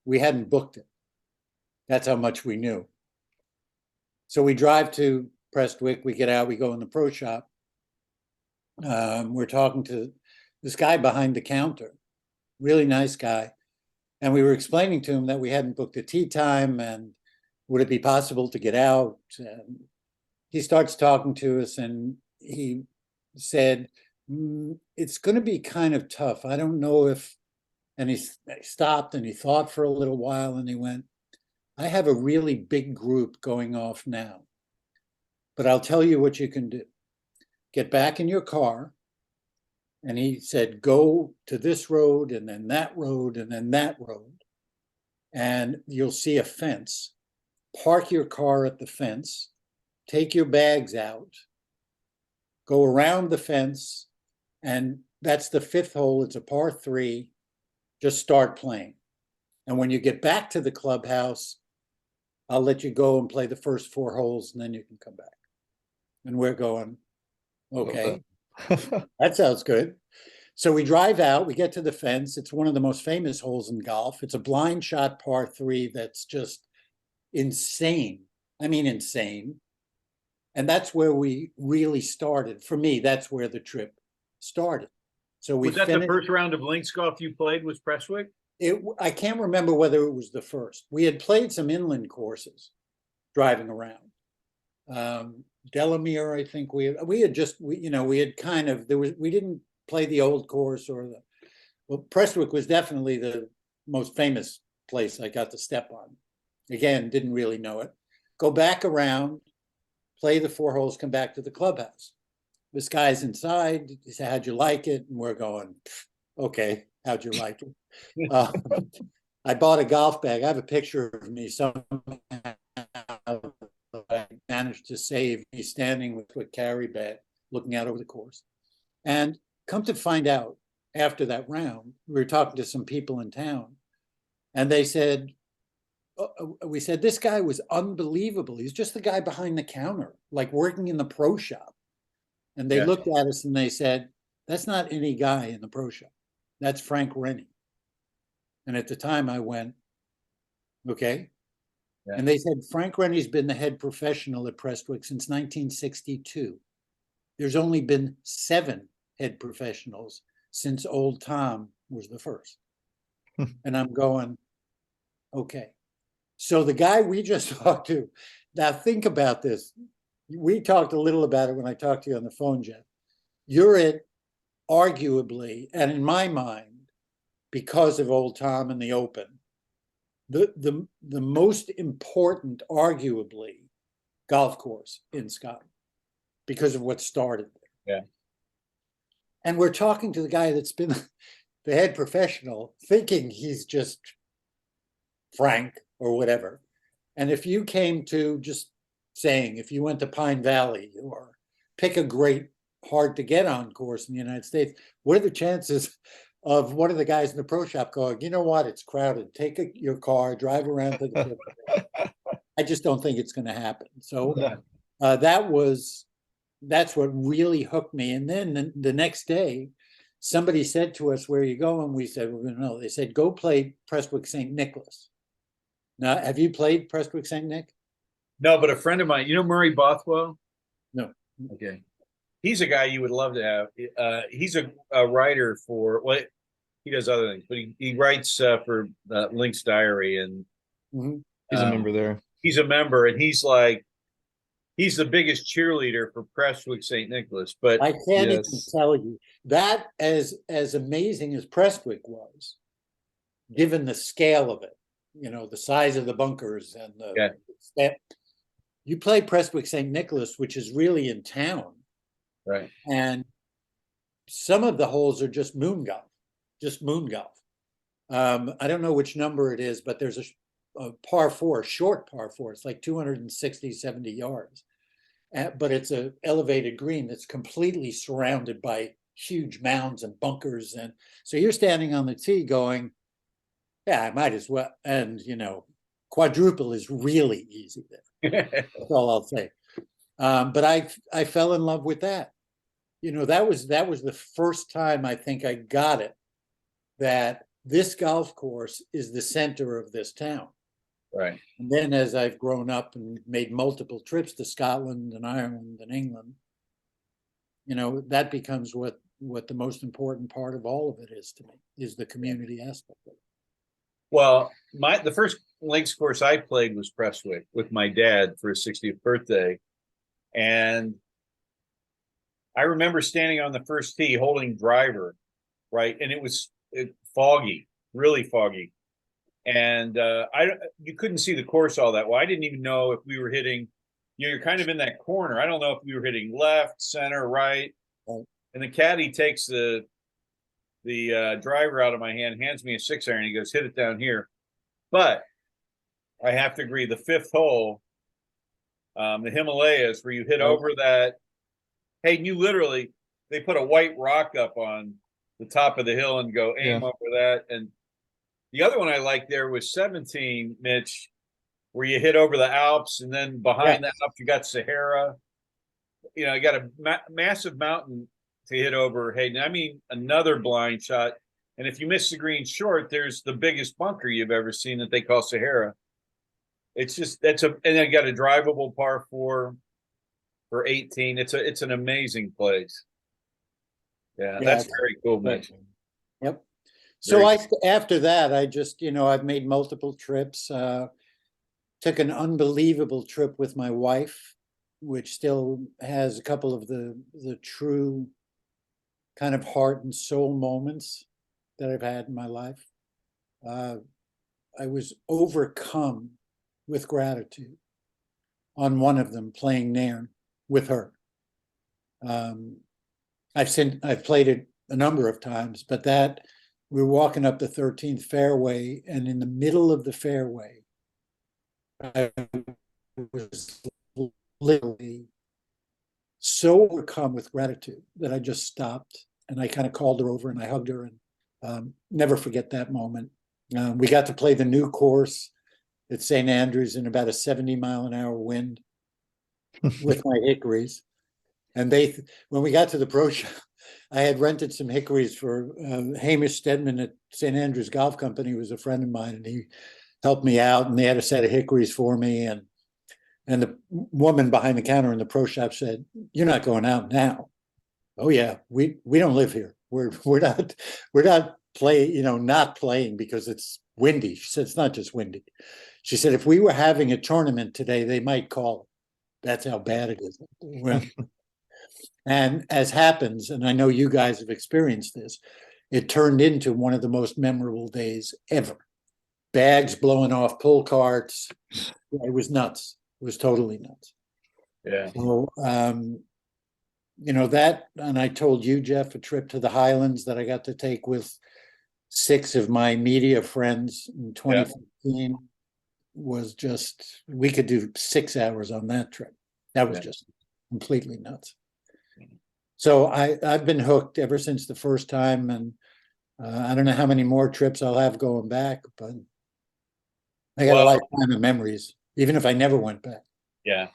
We hadn't booked it. That's how much we knew. So we drive to Prestwick, we get out, we go in the pro shop. We're talking to this guy behind the counter, really nice guy. And we were explaining to him that we hadn't booked a tee time, and would it be possible to get out? And he starts talking to us, and he said, it's going to be kind of tough. I don't know if, and he stopped and he thought for a little while, and he went, I have a really big group going off now, but I'll tell you what you can do. Get back in your car. And he said, go to this road and then that road and then that road, and you'll see a fence. Park your car at the fence, take your bags out, go around the fence, and that's the fifth hole. It's a par 3. Just start playing. And when you get back to the clubhouse, I'll let you go and play the first 4 holes, and then you can come back. And we're going, okay. That sounds good. So we drive out, we get to the fence. It's one of the most famous holes in golf. It's a blind shot par 3 that's just insane. I mean, insane. And that's where we really started. For me, that's where the trip started. So we was that the first round of links golf you played, was Prestwick? I can't remember whether it was the first. We had played some inland courses driving around. Delamere, I think we had kind of, we didn't play the old course Prestwick was definitely the most famous place I got to step on. Again, didn't really know it. Go back around, play the 4 holes, come back to the clubhouse. This guy's inside. He said, how'd you like it? And we're going, okay, how'd you like it? I bought a golf bag. I have a picture of me somehow. I managed to save me standing with a carry bag, looking out over the course. And come to find out, after that round, we were talking to some people in town, and they said, we said, this guy was unbelievable. He's just the guy behind the counter, like working in the pro shop. And they Yeah. looked at us and they said, that's not any guy in the pro shop. That's Frank Rennie. And at the time I went, okay. Yeah. And they said, Frank Rennie's been the head professional at Prestwick since 1962. There's only been 7 head professionals since Old Tom was the first. And I'm going, okay. So the guy we just talked to, now think about this. We talked a little about it when I talked to you on the phone, Jeff. You're at arguably, and in my mind, because of Old Tom and the Open, the most important, arguably, golf course in Scotland because of what started there. Yeah. And we're talking to the guy that's been the head professional, thinking he's just Frank or whatever. And if you came to just saying, if you went to Pine Valley or pick a great hard to get on course in the United States, what are the chances of one of the guys in the pro shop going, you know what, it's crowded, take your car, drive around to the I just don't think it's going to happen. So that's what really hooked me. And then the next day, somebody said to us, where are you going? We said, we're going to know. They said, go play Prestwick St. Nicholas. Now, have you played Prestwick St. Nick? No, but a friend of mine, you know Murray Bothwell? No. Okay. He's a guy you would love to have. He's a writer for, well, he does other things, but he writes for Link's Diary, and He's a member there. He's a member, and he's the biggest cheerleader for Prestwick St. Nicholas. But I can't even tell you that as amazing as Prestwick was, given the scale of it, you know, the size of the bunkers and the you play Prestwick St. Nicholas, which is really in town. Right. And some of the holes are just moon golf. I don't know which number it is, but there's a par 4, short par 4. It's like 260, 70 yards. But it's an elevated green that's completely surrounded by huge mounds and bunkers. And so you're standing on the tee going, yeah, I might as well. And, you know, quadruple is really easy there. That's all I'll say. But I fell in love with that. You know, that was the first time I think I got it, that this golf course is the center of this town. Right. And then as I've grown up and made multiple trips to Scotland and Ireland and England, you know, that becomes what the most important part of all of it is to me, is the community aspect of it. Well, the first links course I played was Prestwick with my dad for his 60th birthday. And I remember standing on the first tee holding driver, right? And it was foggy, really foggy. And you couldn't see the course all that well. I didn't even know if we were hitting, you know, you're kind of in that corner. I don't know if we were hitting left, center, right. And the caddy takes the driver out of my hand, hands me a 6-iron. He goes, hit it down here. But I have to agree, the 5th hole, the Himalayas, where you hit over that. Hey, you literally, they put a white rock up on the top of the hill and go aim over that. And the other one I liked there was 17, Mitch, where you hit over the Alps, and then behind the Alps you got Sahara. You know, you got a massive mountain to hit over. Hey, I mean, another blind shot. And if you miss the green short, there's the biggest bunker you've ever seen that they call Sahara. It's just, and then got a drivable par 4 for 18. It's an amazing place. Yeah, that's very cool, Mitch. Yep. So after that, I just, you know, I've made multiple trips. Took an unbelievable trip with my wife, which still has a couple of the true kind of heart and soul moments that I've had in my life. I was overcome with gratitude on one of them, playing Nairn with her. I've played it a number of times, but that we were walking up the 13th fairway, and in the middle of the fairway, I was literally so overcome with gratitude that I just stopped, and I kind of called her over and I hugged her, and never forget that moment. We got to play the new course at St. Andrews in about a 70-mile-an-hour wind with my hickories. And when we got to the pro shop, I had rented some hickories for Hamish Stedman at St. Andrews Golf Company, who was a friend of mine, and he helped me out. And they had a set of hickories for me. And the woman behind the counter in the pro shop said, "You're not going out now." "Oh yeah, we don't live here. We're not not playing because it's windy." She said, "It's not just windy." She said, "If we were having a tournament today, they might call it. That's how bad it is." And as happens, and I know you guys have experienced this, it turned into one of the most memorable days ever. Bags blowing off pull carts. It was nuts. It was totally nuts. Yeah. So, that, and I told you, Jeff, a trip to the Highlands that I got to take with 6 of my media friends in 2015 was just, we could do 6 hours on that trip. That was just completely nuts. So I've been hooked ever since the first time, and I don't know how many more trips I'll have going back, but I got a lifetime of memories, even if I never went back. Yeah.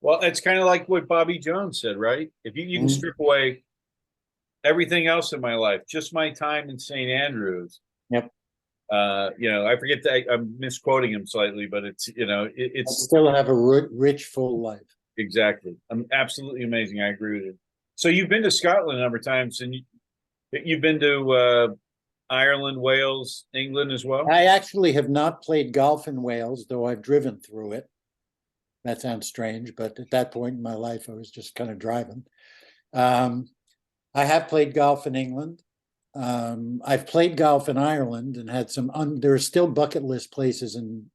Well, it's kind of like what Bobby Jones said, right? If you can strip away everything else in my life, just my time in St. Andrews. Yep. I forget that I'm misquoting him slightly, but it's I still have a rich, full life. Exactly. Absolutely amazing. I agree with you. So you've been to Scotland a number of times, and you've been to Ireland, Wales, England as well? I actually have not played golf in Wales, though I've driven through it. That sounds strange, but at that point in my life, I was just kind of driving. I have played golf in England. I've played golf in Ireland and had some, there are still bucket list places in,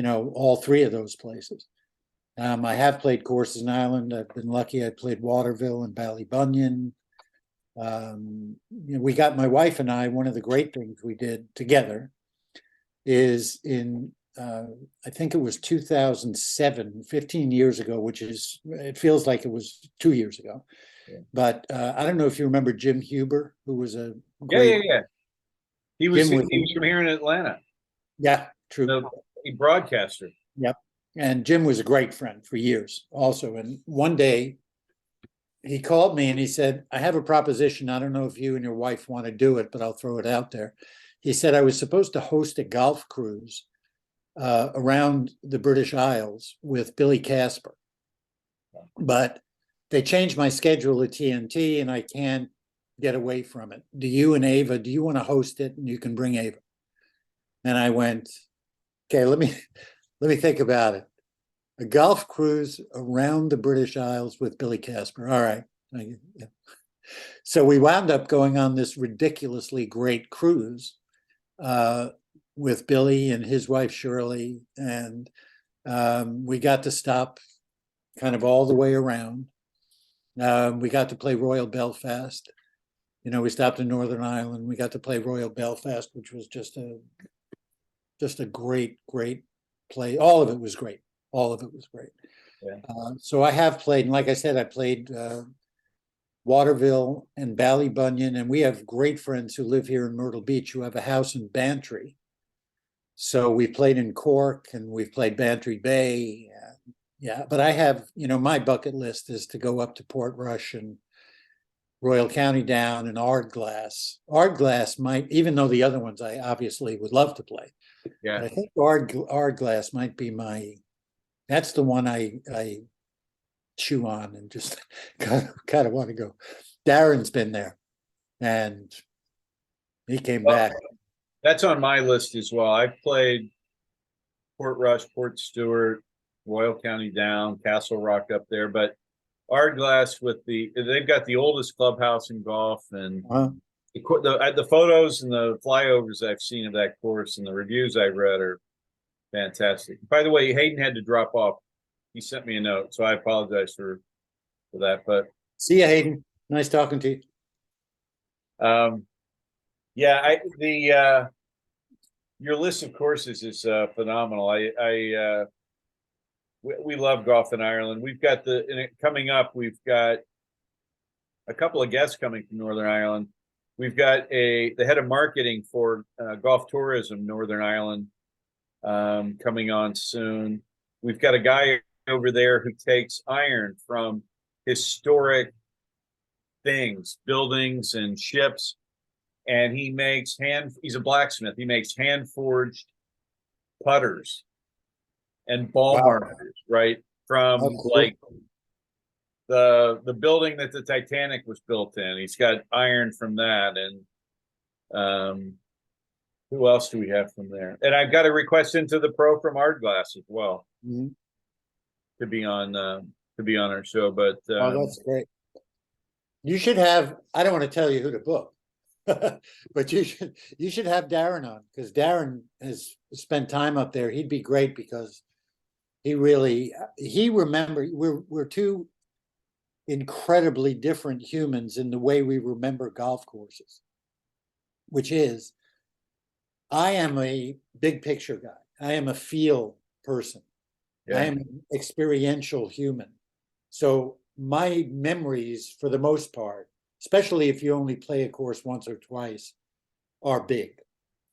all 3 of those places. I have played courses in Ireland. I've been lucky. I played Waterville and Ballybunion. We got, my wife and I, one of the great things we did together is in, I think it was 2007, 15 years ago, which is, it feels like it was 2 years ago. Yeah. But I don't know if you remember Jim Huber, who was a great, He was from here in Atlanta. Yeah, true. A broadcaster. Yep. And Jim was a great friend for years also. And one day he called me and he said, "I have a proposition. I don't know if you and your wife want to do it, but I'll throw it out there." He said, "I was supposed to host a golf cruise around the British Isles with Billy Casper, but they changed my schedule at TNT and I can't get away from it. Do you and Ava, do you want to host it? And you can bring Ava." And I went, "Okay, let me think about it. A golf cruise around the British Isles with Billy Casper. All right." So we wound up going on this ridiculously great cruise with Billy and his wife, Shirley. And we got to stop kind of all the way around. We got to play Royal Belfast. We stopped in Northern Ireland. We got to play Royal Belfast, which was just a great, great play. All of it was great. All of it was great. Yeah. So I have played, and like I said, I played Waterville and Ballybunion, and we have great friends who live here in Myrtle Beach who have a house in Bantry. So we played in Cork and we've played Bantry Bay. Yeah, but I have, my bucket list is to go up to Portrush and Royal County Down and Ardglass. Ardglass might, even though the other ones I obviously would love to play. Yeah, but I think Ardglass might be that's the one I chew on and just kind of want to go. Darren's been there and he came back. That's on my list as well. I've played Portrush, Port Stewart, Royal County Down, Castle Rock up there, but Ardglass they've got the oldest clubhouse in golf, and the photos and the flyovers I've seen of that course and the reviews I've read are fantastic. By the way, Hayden had to drop off. He sent me a note, so I apologize for that. But see you, Hayden. Nice talking to you. Your list of courses is phenomenal. We love golf in Ireland. We've got coming up. We've got a couple of guests coming from Northern Ireland. We've got the head of marketing for golf tourism Northern Ireland coming on soon. We've got a guy over there who takes iron from historic things, buildings and ships. And he's a blacksmith. He makes hand forged putters and ball markers, right? From like the building that the Titanic was built in. He's got iron from that. And who else do we have from there? And I've got a request into the pro from Art Glass as well to be on our show. But that's great. You should have. I don't want to tell you who to book, but you should have Darren on, because Darren has spent time up there. He'd be great because he remembers. We're two incredibly different humans in the way we remember golf courses, which is, I am a big picture guy. I am a feel person. I am an experiential human. So my memories, for the most part, especially if you only play a course once or twice, are big.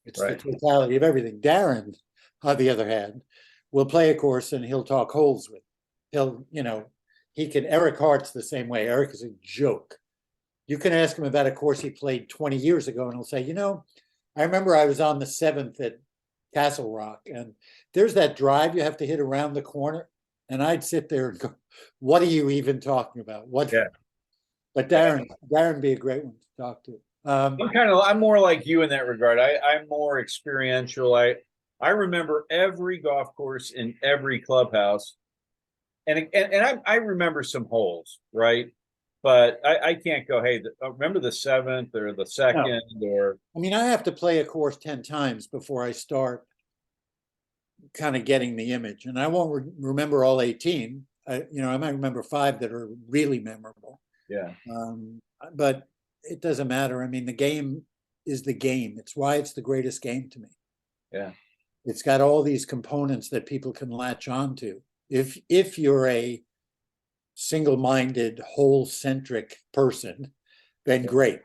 It's the totality of everything. Darren, on the other hand, will play a course and he'll talk holes with. Eric Hart's the same way. Eric is a joke. You can ask him about a course he played 20 years ago and he'll say, I remember I was on the 7th at Castle Rock, and there's that drive you have to hit around the corner. And I'd sit there and go, what are you even talking about? What? Yeah. But Darren be a great one to talk to. I'm more like you in that regard. I'm more experiential. I remember every golf course in every clubhouse, and I remember some holes, right? But I can't go, hey, remember the 7th or the 2nd or. I mean, I have to play a course 10 times before I start kind of getting the image, and I won't remember all 18. I might remember 5 that are really memorable. Yeah. But it doesn't matter. I mean, the game is the game. It's why it's the greatest game to me. Yeah. It's got all these components that people can latch on to. If you're a single-minded, hole-centric person, then great.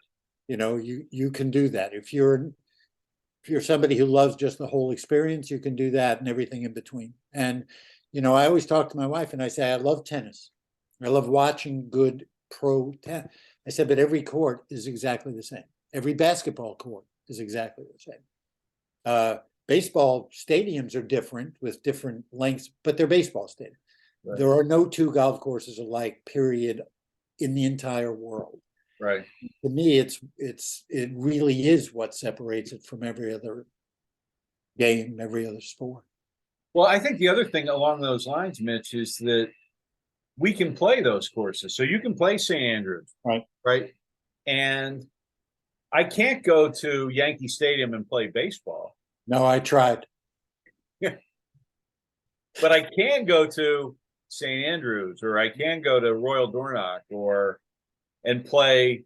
You can do that. If you're somebody who loves just the whole experience, you can do that and everything in between. And I always talk to my wife and I say, I love tennis. I love watching good pro tennis. I said, but every court is exactly the same. Every basketball court is exactly the same. Baseball stadiums are different with different lengths, but they're baseball stadiums. Right. There are no 2 golf courses alike, period, in the entire world. Right. To me, it really is what separates it from every other game, every other sport. Well, I think the other thing along those lines, Mitch, is that we can play those courses. So you can play St. Andrews, right? And I can't go to Yankee Stadium and play baseball. No, I tried. But I can go to St. Andrews, or I can go to Royal Dornoch and play,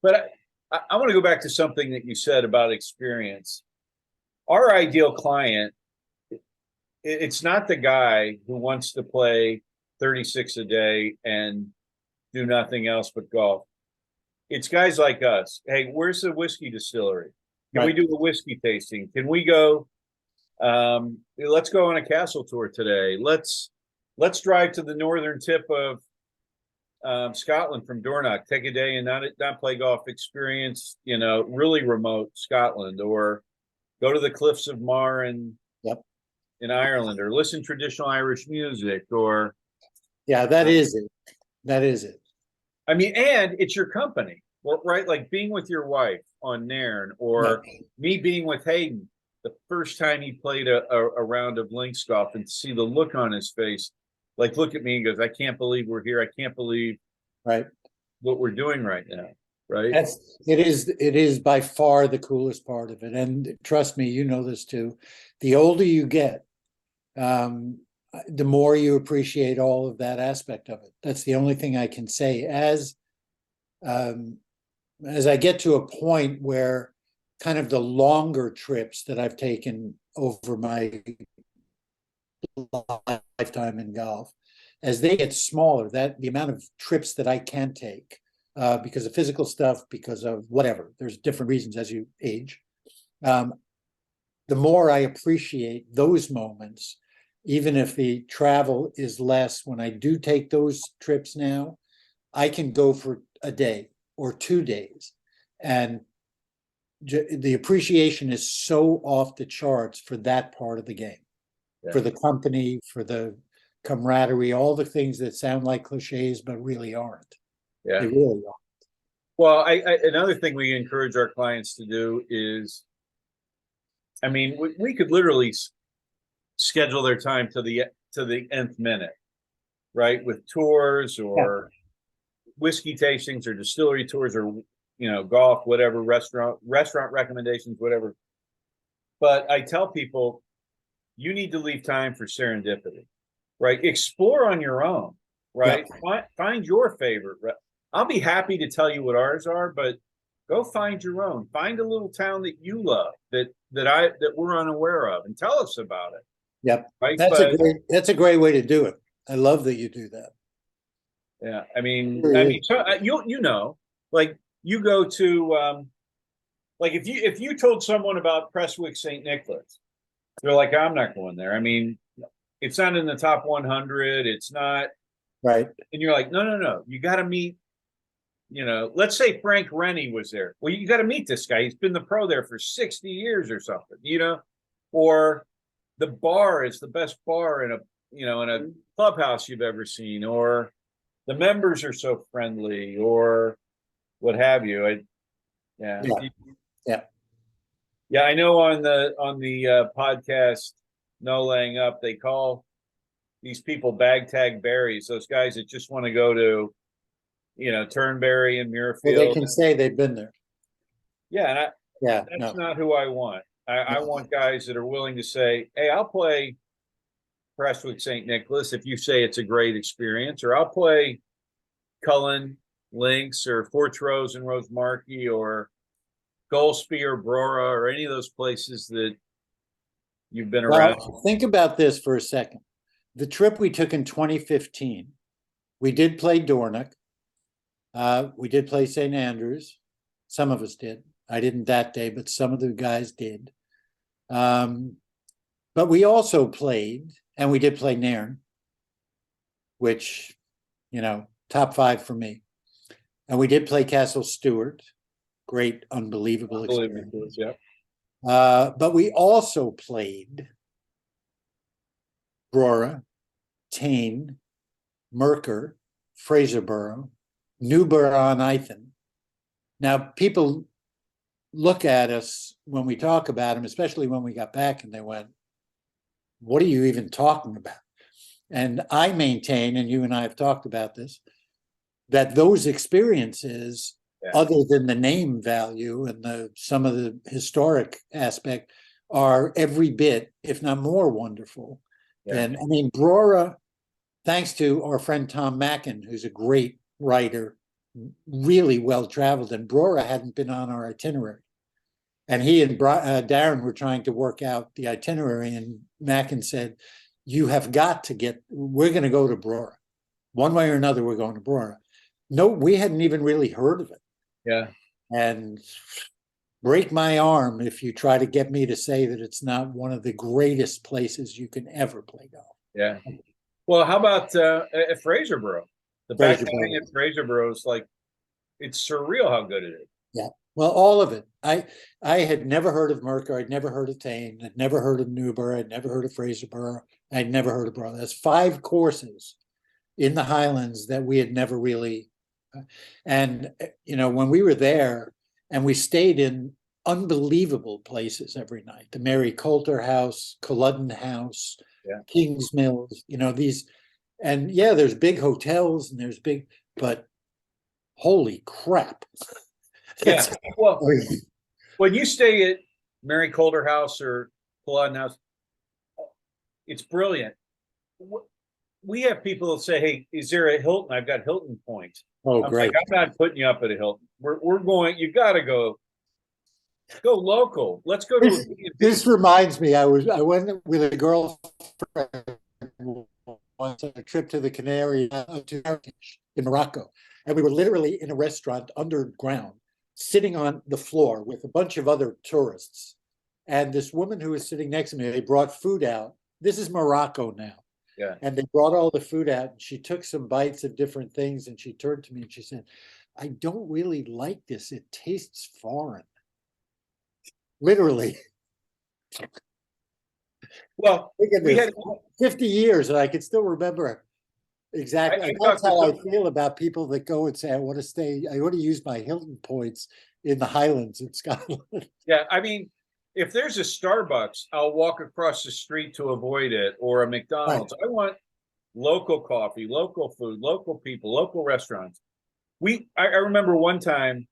But I want to go back to something that you said about experience. Our ideal client, it's not the guy who wants to play 36 a day and do nothing else but golf. It's guys like us. Hey, where's the whiskey distillery? Can we do a whiskey tasting? Can we go? Let's go on a castle tour today. Let's drive to the northern tip of Scotland from Dornoch. Take a day and not play golf. Experience, really remote Scotland, or go to the Cliffs of Moher in Ireland, or listen traditional Irish music, or that is it. That is it. I mean, and it's your company, right? Like being with your wife on Nairn, or me being with Hayden the first time he played a round of links golf, and see the look on his face, like look at me and goes, I can't believe we're here. I can't believe what we're doing right now. Right. It is by far the coolest part of it. And trust me, you know this too. The older you get, the more you appreciate all of that aspect of it. That's the only thing I can say. As I get to a point where kind of the longer trips that I've taken over my lifetime in golf, as they get smaller, that the amount of trips that I can take, because of physical stuff, because of whatever, there's different reasons as you age, the more I appreciate those moments even if the travel is less, when I do take those trips now, I can go for a day or 2 days. And the appreciation is so off the charts for that part of the game, for the company, for the camaraderie, all the things that sound like cliches, but really aren't. Yeah. They really aren't. Well, another thing we encourage our clients to do is, I mean, we could literally schedule their time to the nth minute, right? With tours or whiskey tastings or distillery tours or, you know, golf, whatever, restaurant recommendations, whatever. But I tell people, you need to leave time for serendipity, right? Explore on your own, right? Find your favorite. I'll be happy to tell you what ours are, but go find your own. Find a little town that you love that we're unaware of, and tell us about it. Yep, right? That's a great way to do it. I love that you do that. Yeah, I mean, so, you know, like you go to, like if you told someone about Prestwick St. Nicholas, they're like, I'm not going there. I mean, it's not in the top 100. It's not right. And you're like, no, you got to meet. You know, let's say Frank Rennie was there. Well, you got to meet this guy. He's been the pro there for 60 years or something, you know, or the bar is the best bar in a clubhouse you've ever seen, or the members are so friendly, or what have you. Yeah. I know on the podcast, No Laying Up, they call these people bag tag berries. Those guys that just want to go to, you know, Turnberry and Muirfield. Well, they can say they've been there. Yeah, and that's not who I want. I want guys that are willing to say, hey, I'll play Prestwick St. Nicholas if you say it's a great experience, or I'll play Cullen Links or Fortrose and Rosemarkie or Golspie or Brora or any of those places that you've been around. Think about this for a second. The trip we took in 2015, we did play Dornoch. We did play St. Andrews. Some of us did. I didn't that day, but some of the guys did. But we also played, and we did play Nairn, which, you know, top 5 for me. And we did play Castle Stewart. Great, unbelievable experience. Yeah. But we also played Brora, Tain, Mercer, Fraserburgh, Newborough-on-Itham. Now, people look at us when we talk about them, especially when we got back, and they went, what are you even talking about? And I maintain, and you and I have talked about this, that those experiences, other than the name value and some of the historic aspect, are every bit, if not more, wonderful. And I mean, Brora, thanks to our friend Tom Mackin, who's a great writer, really well traveled, and Brora hadn't been on our itinerary. And he and Darren were trying to work out the itinerary, and Mackin said, you have got to we're going to go to Brora. One way or another, we're going to Brora. No, we hadn't even really heard of it. Yeah. And break my arm if you try to get me to say that it's not one of the greatest places you can ever play golf. Yeah. Well, how about at Fraserburgh? The backcountering at Fraserburgh is like, it's surreal how good it is. Yeah. Well, all of it. I had never heard of Mercer. I'd never heard of Tain. I'd never heard of Newborough. I'd never heard of Fraserburgh. I'd never heard of Brora. That's 5 courses in the Highlands that we had never really. And, you know, when we were there, and we stayed in unbelievable places every night, the Mary Coulter House, Culloden House, King's Mills, you know, these, and there's big hotels and there's big, but holy crap. Yeah. Well, when you stay at Mary Coulter House or Culloden House, it's brilliant. We have people that say, hey, is there a Hilton? I've got Hilton points. Oh, great. Like, I'm not putting you up at a Hilton. We're going, you got to go local. Let's go to this reminds me, I went with a girlfriend once on a trip to the Canary, to Marrakesh in Morocco. And we were literally in a restaurant underground, sitting on the floor with a bunch of other tourists. And this woman who was sitting next to me, they brought food out, this is Morocco now. Yeah. And they brought all the food out, and she took some bites of different things, and she turned to me and she said, I don't really like this. It tastes foreign. Literally. Well, we had 50 years, and I can still remember exactly. And that's how I feel about people that go and say, I want to use my Hilton points in the Highlands in Scotland. Yeah, I mean, if there's a Starbucks, I'll walk across the street to avoid it, or a McDonald's. Right. I want local coffee, local food, local people, local restaurants. I remember one time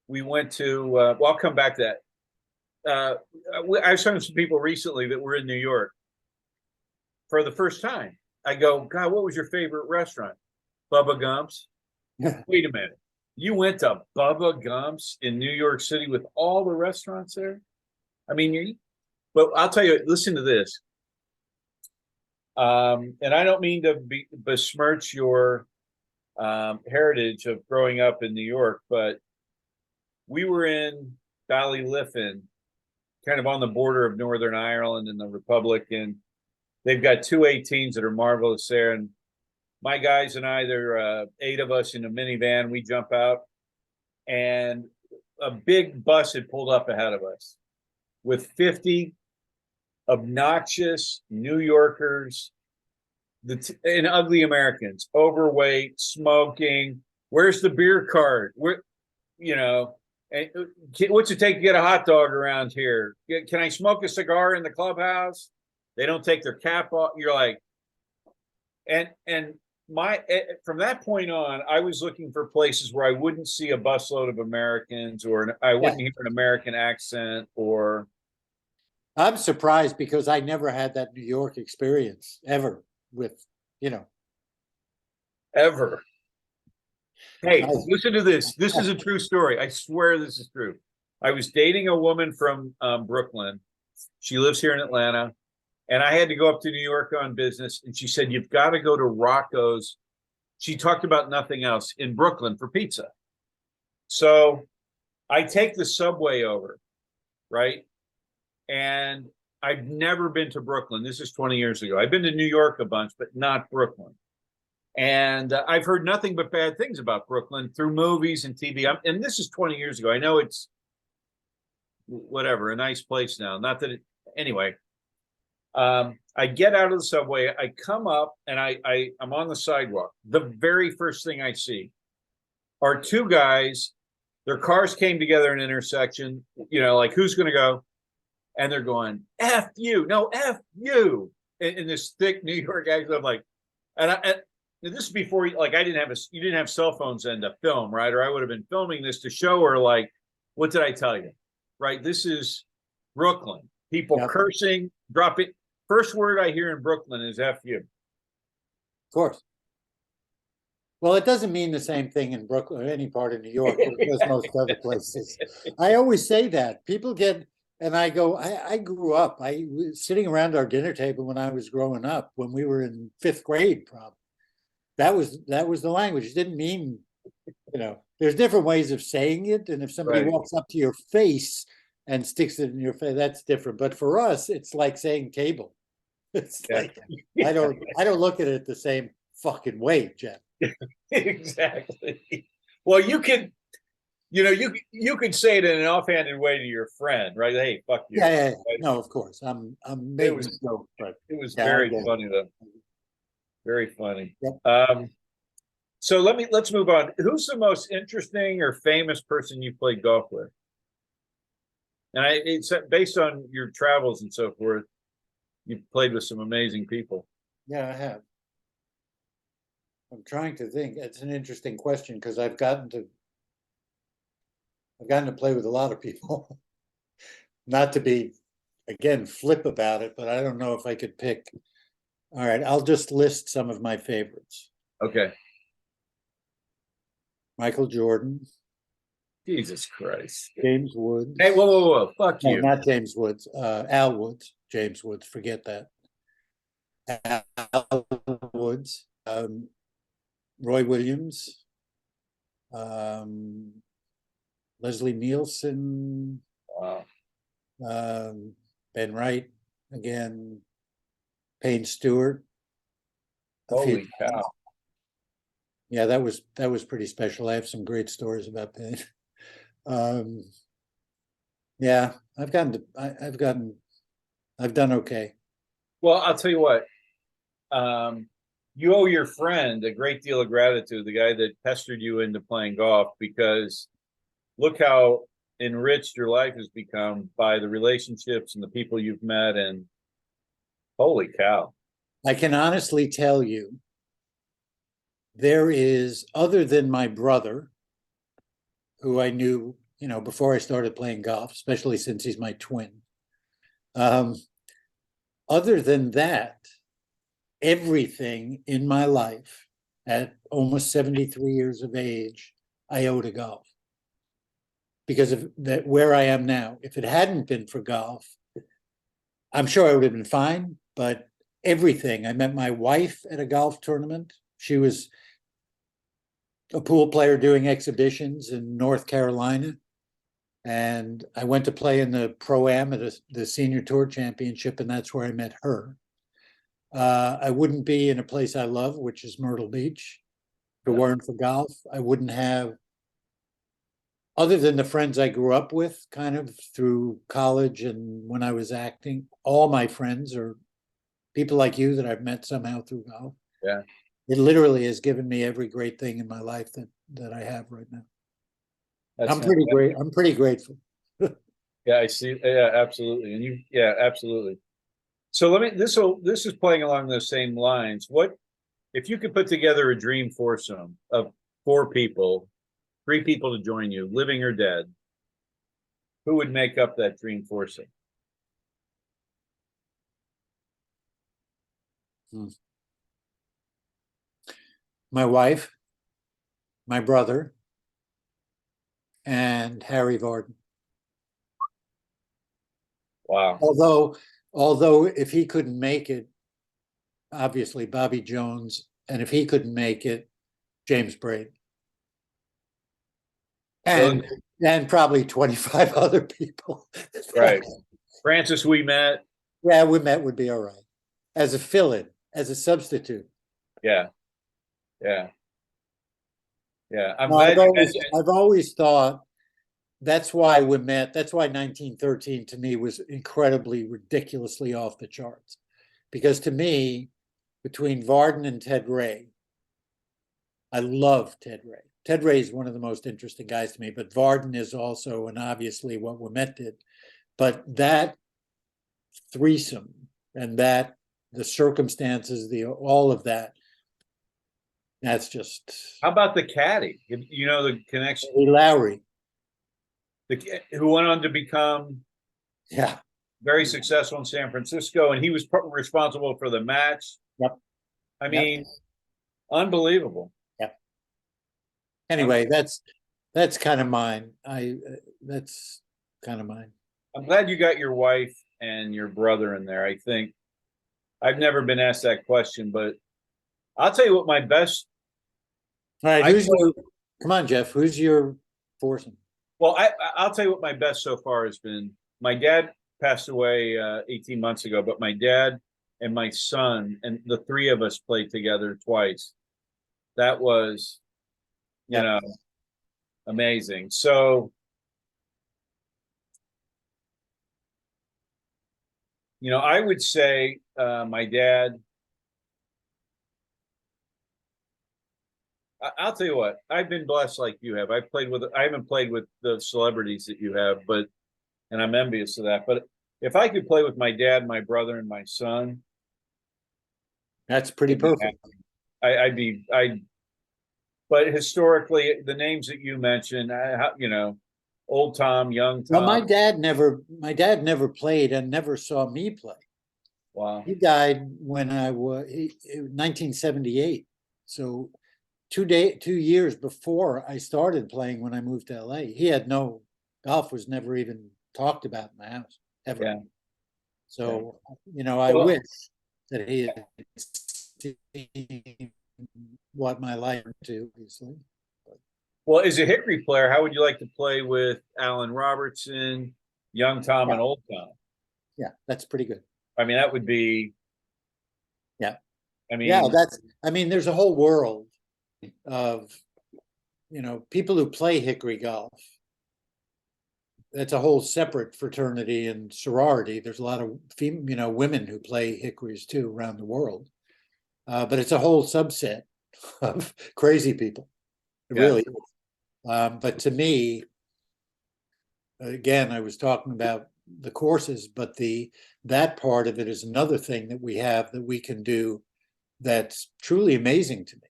we went to, well, I'll come back to that. I was talking to some people recently that were in New York for the first time. I go, God, what was your favorite restaurant? Bubba Gump's. Wait a minute. You went to Bubba Gump's in New York City with all the restaurants there? I mean, but I'll tell you, listen to this. And I don't mean to besmirch your heritage of growing up in New York, but we were in Ballyliffin, kind of on the border of Northern Ireland and the Republic, and they've got 2 18s that are marvelous there. And my guys and I, there are 8 of us in a minivan. We jump out, and a big bus had pulled up ahead of us with 50 obnoxious New Yorkers and ugly Americans, overweight, smoking. Where's the beer card? Where, and what's it take to get a hot dog around here? Can I smoke a cigar in the clubhouse? They don't take their cap off. You're like, and from that point on, I was looking for places where I wouldn't see a busload of Americans, or I wouldn't hear an American accent, or. I'm surprised because I never had that New York experience ever with, Ever. Hey, listen to this. This is a true story. I swear this is true. I was dating a woman from Brooklyn. She lives here in Atlanta. And I had to go up to New York on business. And she said, you've got to go to Rocco's. She talked about nothing else in Brooklyn for pizza. So I take the subway over, right? And I've never been to Brooklyn. This is 20 years ago. I've been to New York a bunch, but not Brooklyn. And I've heard nothing but bad things about Brooklyn through movies and TV. And this is 20 years ago. I know it's whatever, a nice place now. Not that anyway. I get out of the subway. I come up and I'm on the sidewalk. The very first thing I see are 2 guys. Their cars came together in an intersection. Like, who's going to go? And they're going, F you. No, F you. In this thick New York accent. I'm like, and this is before, like, you didn't have cell phones then to film, right? Or I would have been filming this to show her, like, what did I tell you? Right? This is Brooklyn. People cursing, dropping. First word I hear in Brooklyn is F you. Of course. Well, it doesn't mean the same thing in Brooklyn or any part of New York as most other places. I always say that. People get, and I go, I grew up, I was sitting around our dinner table when I was growing up, when we were in 5th grade, probably. That was the language. It didn't mean, there's different ways of saying it. And if somebody walks up to your face and sticks it in your face, that's different. But for us, it's like saying table. It's like, I don't look at it the same fucking way, Jeff. Exactly. Well, you could say it in an offhanded way to your friend, right? Hey, fuck you. Yeah. Right? No, of course. I'm making a joke, but it was very funny though. Very funny. Yep. So let's move on. Who's the most interesting or famous person you played golf with? And it's based on your travels and so forth. You've played with some amazing people. Yeah, I have. I'm trying to think. It's an interesting question because I've gotten to play with a lot of people. Not to be, again, flip about it, but I don't know if I could pick. All right, I'll just list some of my favorites. Okay. Michael Jordan. Jesus Christ. James Woods. Hey, whoa. Fuck you. No, not James Woods. Al Woods. James Woods. Forget that. Al Woods. Roy Williams. Leslie Nielsen. Wow. Ben Wright again. Payne Stewart. a few Holy cow. times. Yeah, that was pretty special. I have some great stories about Payne. Yeah, I've done okay. Well, I'll tell you what. You owe your friend a great deal of gratitude, the guy that pestered you into playing golf, because look how enriched your life has become by the relationships and the people you've met. And holy cow. I can honestly tell you, there is, other than my brother, who I knew, before I started playing golf, especially since he's my twin. Other than that, everything in my life at almost 73 years of age, I owe to golf. Because of that, where I am now, if it hadn't been for golf, I'm sure I would have been fine, but everything. I met my wife at a golf tournament. She was a pool player doing exhibitions in North Carolina. And I went to play in the Pro-Am at the Senior Tour Championship, and that's where I met her. I wouldn't be in a place I love, which is Myrtle Beach, if it weren't for golf. I wouldn't have, other than the friends I grew up with kind of through college and when I was acting, all my friends are people like you that I've met somehow through golf. Yeah. It literally has given me every great thing in my life that I have right now. I'm pretty grateful. Yeah, I see. Yeah, absolutely. And yeah, absolutely. So this is playing along those same lines. What if you could put together a dream foursome of 4 people, 3 people to join you, living or dead? Who would make up that dream foursome? My wife, my brother, and Harry Vardon. Wow. Although if he couldn't make it, obviously Bobby Jones, and if he couldn't make it, James Braid. And probably 25 other people. Right. Francis, we met. Yeah, we met would be all right. As a fill-in, as a substitute. Yeah. Yeah. Yeah. I've always thought that's why we met. That's why 1913 to me was incredibly, ridiculously off the charts. Because to me, between Vardon and Ted Ray, I love Ted Ray. Ted Ray is one of the most interesting guys to me, but Vardon is also, and obviously what Ouimet did. But that threesome and the circumstances, all of that, that's just. How about the caddy? The connection. Lowry. Who went on to become very successful in San Francisco, and he was responsible for the match. Yep. I mean, unbelievable. Yep. Anyway, that's kind of mine. That's kind of mine. I'm glad you got your wife and your brother in there. I think I've never been asked that question, but I'll tell you what my best. All right, come on, Jeff. Who's your foursome? Well, I'll tell you what my best so far has been. My dad passed away 18 months ago, but my dad and my son and the 3 of us played together twice. That was, amazing. So, I would say my dad. I'll tell you what, I've been blessed like you have. I haven't played with the celebrities that you have, and I'm envious of that. But if I could play with my dad, my brother, and my son, that's pretty perfect. But historically, the names that you mentioned, old Tom, young Tom. Well, my dad never played and never saw me play. Wow. He died when I was 1978. So 2 years before I started playing when I moved to LA. Golf was never even talked about in the house ever. Yeah. So, I wish that he had seen what my life to, obviously. Well, as a Hickory player, how would you like to play with Alan Robertson, young Tom, and old Tom? Yeah, that's pretty good. I mean, that would be I mean, Yeah, there's a whole world of, people who play hickory golf. That's a whole separate fraternity and sorority. There's a lot of women who play hickories too around the world. But it's a whole subset of crazy people. It really is. But to me, again, I was talking about the courses, but that part of it is another thing that we have that we can do that's truly amazing to me.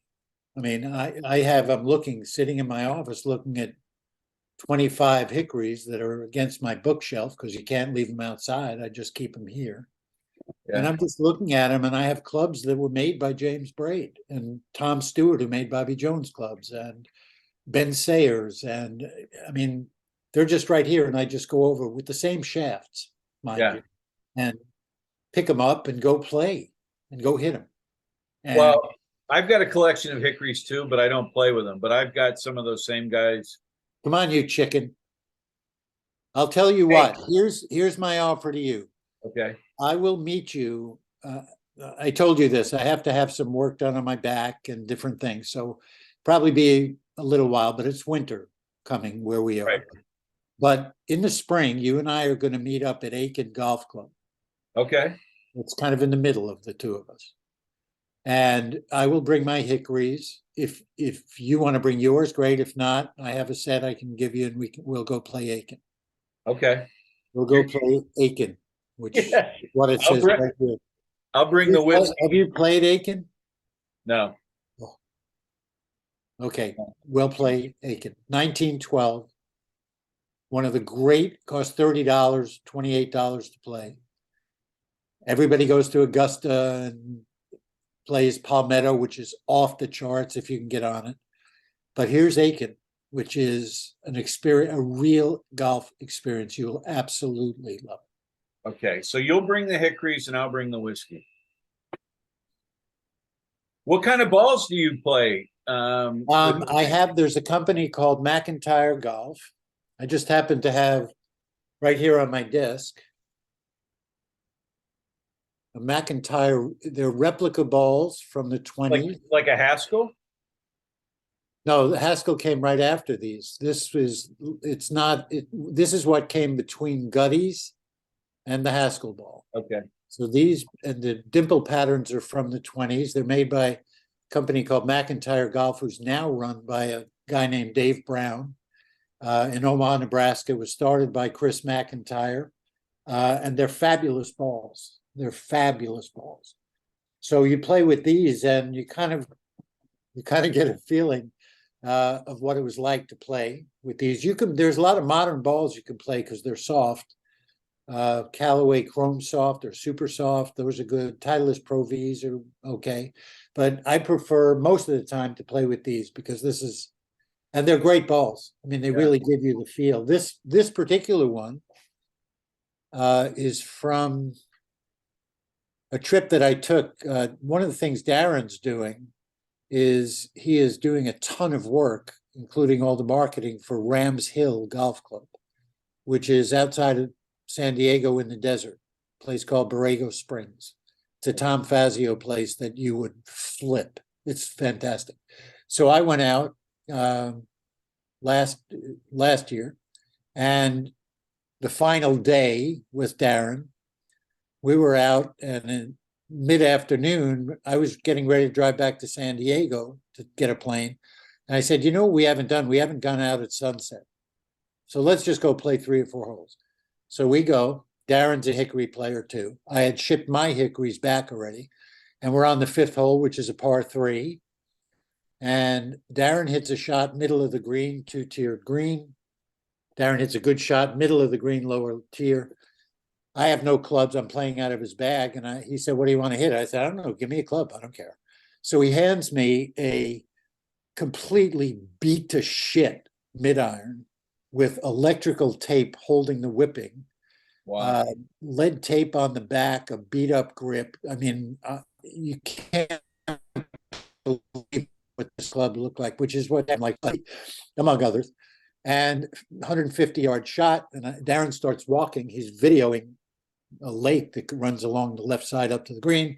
I mean, I'm sitting in my office looking at 25 hickories that are against my bookshelf because you can't leave them outside. I just keep them here. Yeah. And I'm just looking at them, and I have clubs that were made by James Braid and Tom Stewart, who made Bobby Jones clubs, and Ben Sayers. And I mean, they're just right here. And I just go over with the same shafts, mind you, and pick them up and go play and go hit them. And, well, I've got a collection of hickories too, but I don't play with them. But I've got some of those same guys. Come on, you chicken. I'll tell you what. Here's my offer to you. Okay. I will meet you. I told you this. I have to have some work done on my back and different things. So probably be a little while, but it's winter coming where we are. Right. But in the spring, you and I are going to meet up at Aiken Golf Club. Okay. It's kind of in the middle of the two of us. And I will bring my hickories. If you want to bring yours, great. If not, I have a set I can give you, and we'll go play Aiken. Okay. We'll go play Aiken, which is what it says right here. I'll bring the whiskey. Have you played Aiken? No. Oh. Okay, we'll play Aiken. 1912. One of the great, cost $30, $28 to play. Everybody goes to Augusta and plays Palmetto, which is off the charts if you can get on it. But here's Aiken, which is a real golf experience. You will absolutely love it. Okay, so you'll bring the hickories and I'll bring the whiskey. What kind of balls do you play? There's a company called McIntyre Golf. I just happen to have right here on my desk a McIntyre. They're replica balls from the 20s. Like a Haskell? No, the Haskell came right after these. This is what came between Gutties and the Haskell ball. Okay. So these, and the dimple patterns are from the 20s. They're made by a company called McIntyre Golf, who's now run by a guy named Dave Brown in Omaha, Nebraska. It was started by Chris McIntyre, and they're fabulous balls. They're fabulous balls. So you play with these, and you kind of get a feeling of what it was like to play with these. There's a lot of modern balls you can play because they're soft. Callaway Chrome Soft or Super Soft, those are good. Titleist Pro Vs are okay, but I prefer most of the time to play with these because and they're great balls. I mean, they really give you the feel. This particular one is from a trip that I took. One of the things Darren's doing is he is doing a ton of work, including all the marketing for Rams Hill Golf Club, which is outside of San Diego in the desert, a place called Borrego Springs. It's a Tom Fazio place that you would flip. It's fantastic. So I went out last year, and the final day with Darren, we were out, and in mid-afternoon, I was getting ready to drive back to San Diego to get a plane. And I said, we haven't gone out at sunset. So let's just go play 3 or 4 holes. So we go. Darren's a hickory player too. I had shipped my hickories back already. And we're on the 5th hole, which is a par 3. And Darren hits a shot middle of the green, 2-tiered green. Darren hits a good shot middle of the green, lower tier. I have no clubs. I'm playing out of his bag. And he said, what do you want to hit? I said, I don't know. Give me a club. I don't care. So he hands me a completely beat to shit mid-iron with electrical tape holding the whipping. Wow. Lead tape on the back, a beat up grip. I mean, you can't believe what this club looked like, which is what I'm like, among others. And 150-yard shot. And Darren starts walking. He's videoing a lake that runs along the left side up to the green.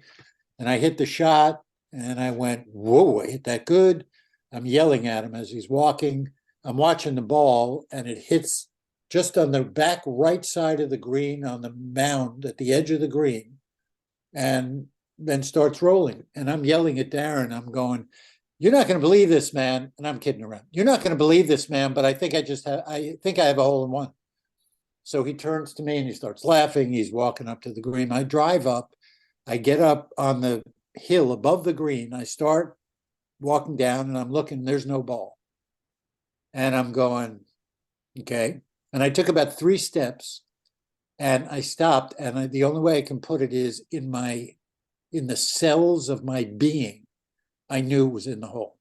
And I hit the shot. And I went, whoa, I hit that good. I'm yelling at him as he's walking. I'm watching the ball, and it hits just on the back right side of the green on the mound at the edge of the green, and then starts rolling. And I'm yelling at Darren. I'm going, "You're not going to believe this, man." And I'm kidding around. "You're not going to believe this, man, but I think I have a hole in one." So he turns to me and he starts laughing. He's walking up to the green. I drive up. I get up on the hill above the green. I start walking down and I'm looking, there's no ball. And I'm going, okay. And I took about 3 steps and I stopped. And the only way I can put it is in the cells of my being, I knew it was in the hole.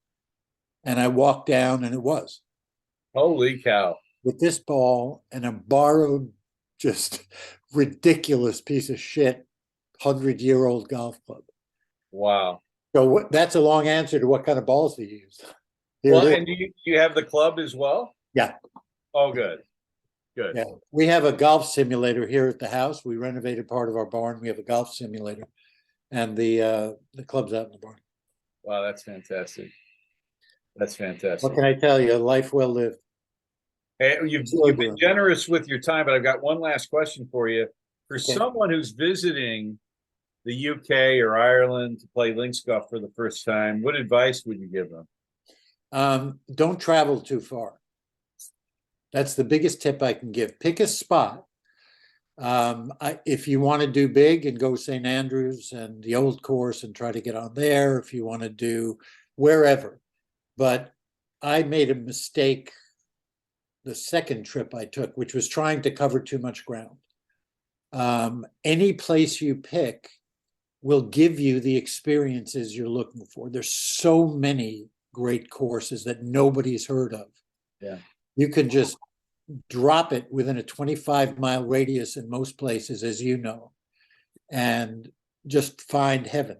And I walked down and it was. Holy cow. With this ball and a borrowed, just ridiculous piece of shit, 100-year-old golf club. Wow. So that's a long answer to what kind of balls do you use. Well, and do you have the club as well? Yeah. Oh, good. Good. Yeah. We have a golf simulator here at the house. We renovated part of our barn. We have a golf simulator, and the club's out in the barn. Wow, that's fantastic. That's fantastic. What can I tell you? A life well lived. Hey, you've been generous with your time, but I've got one last question for you. For someone who's visiting the UK or Ireland to play links golf for the first time, what advice would you give them? Don't travel too far. That's the biggest tip I can give. Pick a spot. If you want to do big and go St. Andrews and the old course and try to get on there, if you want to do wherever. But I made a mistake the second trip I took, which was trying to cover too much ground. Any place you pick will give you the experiences you're looking for. There's so many great courses that nobody's heard of. Yeah. You can just drop it within a 25-mile radius in most places, as you know, and just find heaven.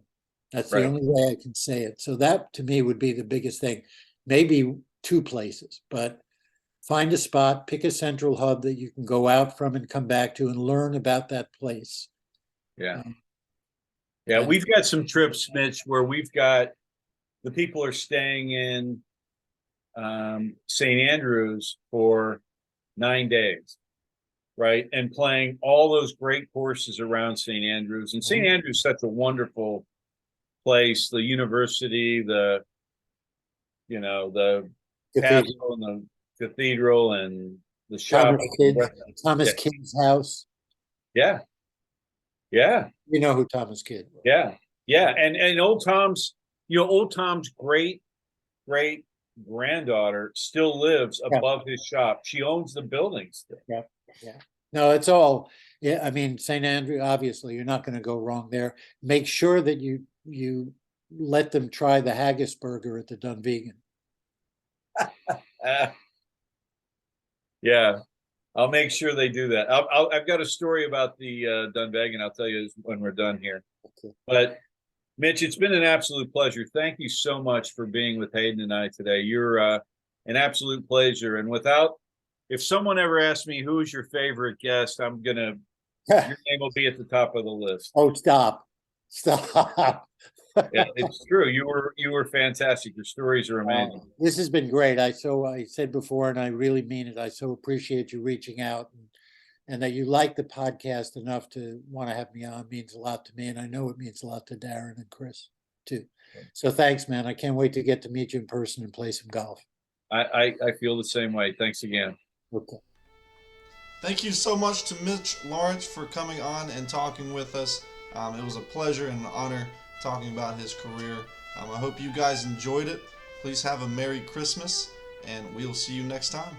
That's the only way I can say it. So that, to me, would be the biggest thing. Maybe 2 places, but find a spot, pick a central hub that you can go out from and come back to and learn about that place. Yeah. Yeah, we've got some trips, Mitch, where we've got the people are staying in St. Andrews for 9 days, right? And playing all those great courses around St. Andrews. And St. Andrews is such a wonderful place, the university, the castle and the cathedral and the shop. Thomas Kidd's house. Yeah. Yeah. You know who Thomas Kidd was. Yeah. Yeah. And old Tom's, old Tom's great granddaughter still lives above his shop. She owns the building still. Yeah. Yeah. No, it's all, yeah. I mean, St. Andrew, obviously, you're not going to go wrong there. Make sure that you let them try the haggis burger at the Dunvegan. Yeah. I'll make sure they do that. I've got a story about the Dunvegan. I'll tell you when we're done here. Okay. But Mitch, it's been an absolute pleasure. Thank you so much for being with Hayden and I today. You're an absolute pleasure. And if someone ever asks me who's your favorite guest, your name will be at the top of the list. Oh, stop. Yeah, it's true. You were fantastic. Your stories are amazing. This has been great. I said before, and I really mean it. I so appreciate you reaching out and that you like the podcast enough to want to have me on. It means a lot to me, and I know it means a lot to Darren and Chris too. So thanks, man. I can't wait to get to meet you in person and play some golf. I feel the same way. Thanks again. Okay. Thank you so much to Mitch Laurence for coming on and talking with us. It was a pleasure and an honor talking about his career. I hope you guys enjoyed it. Please have a Merry Christmas, and we'll see you next time.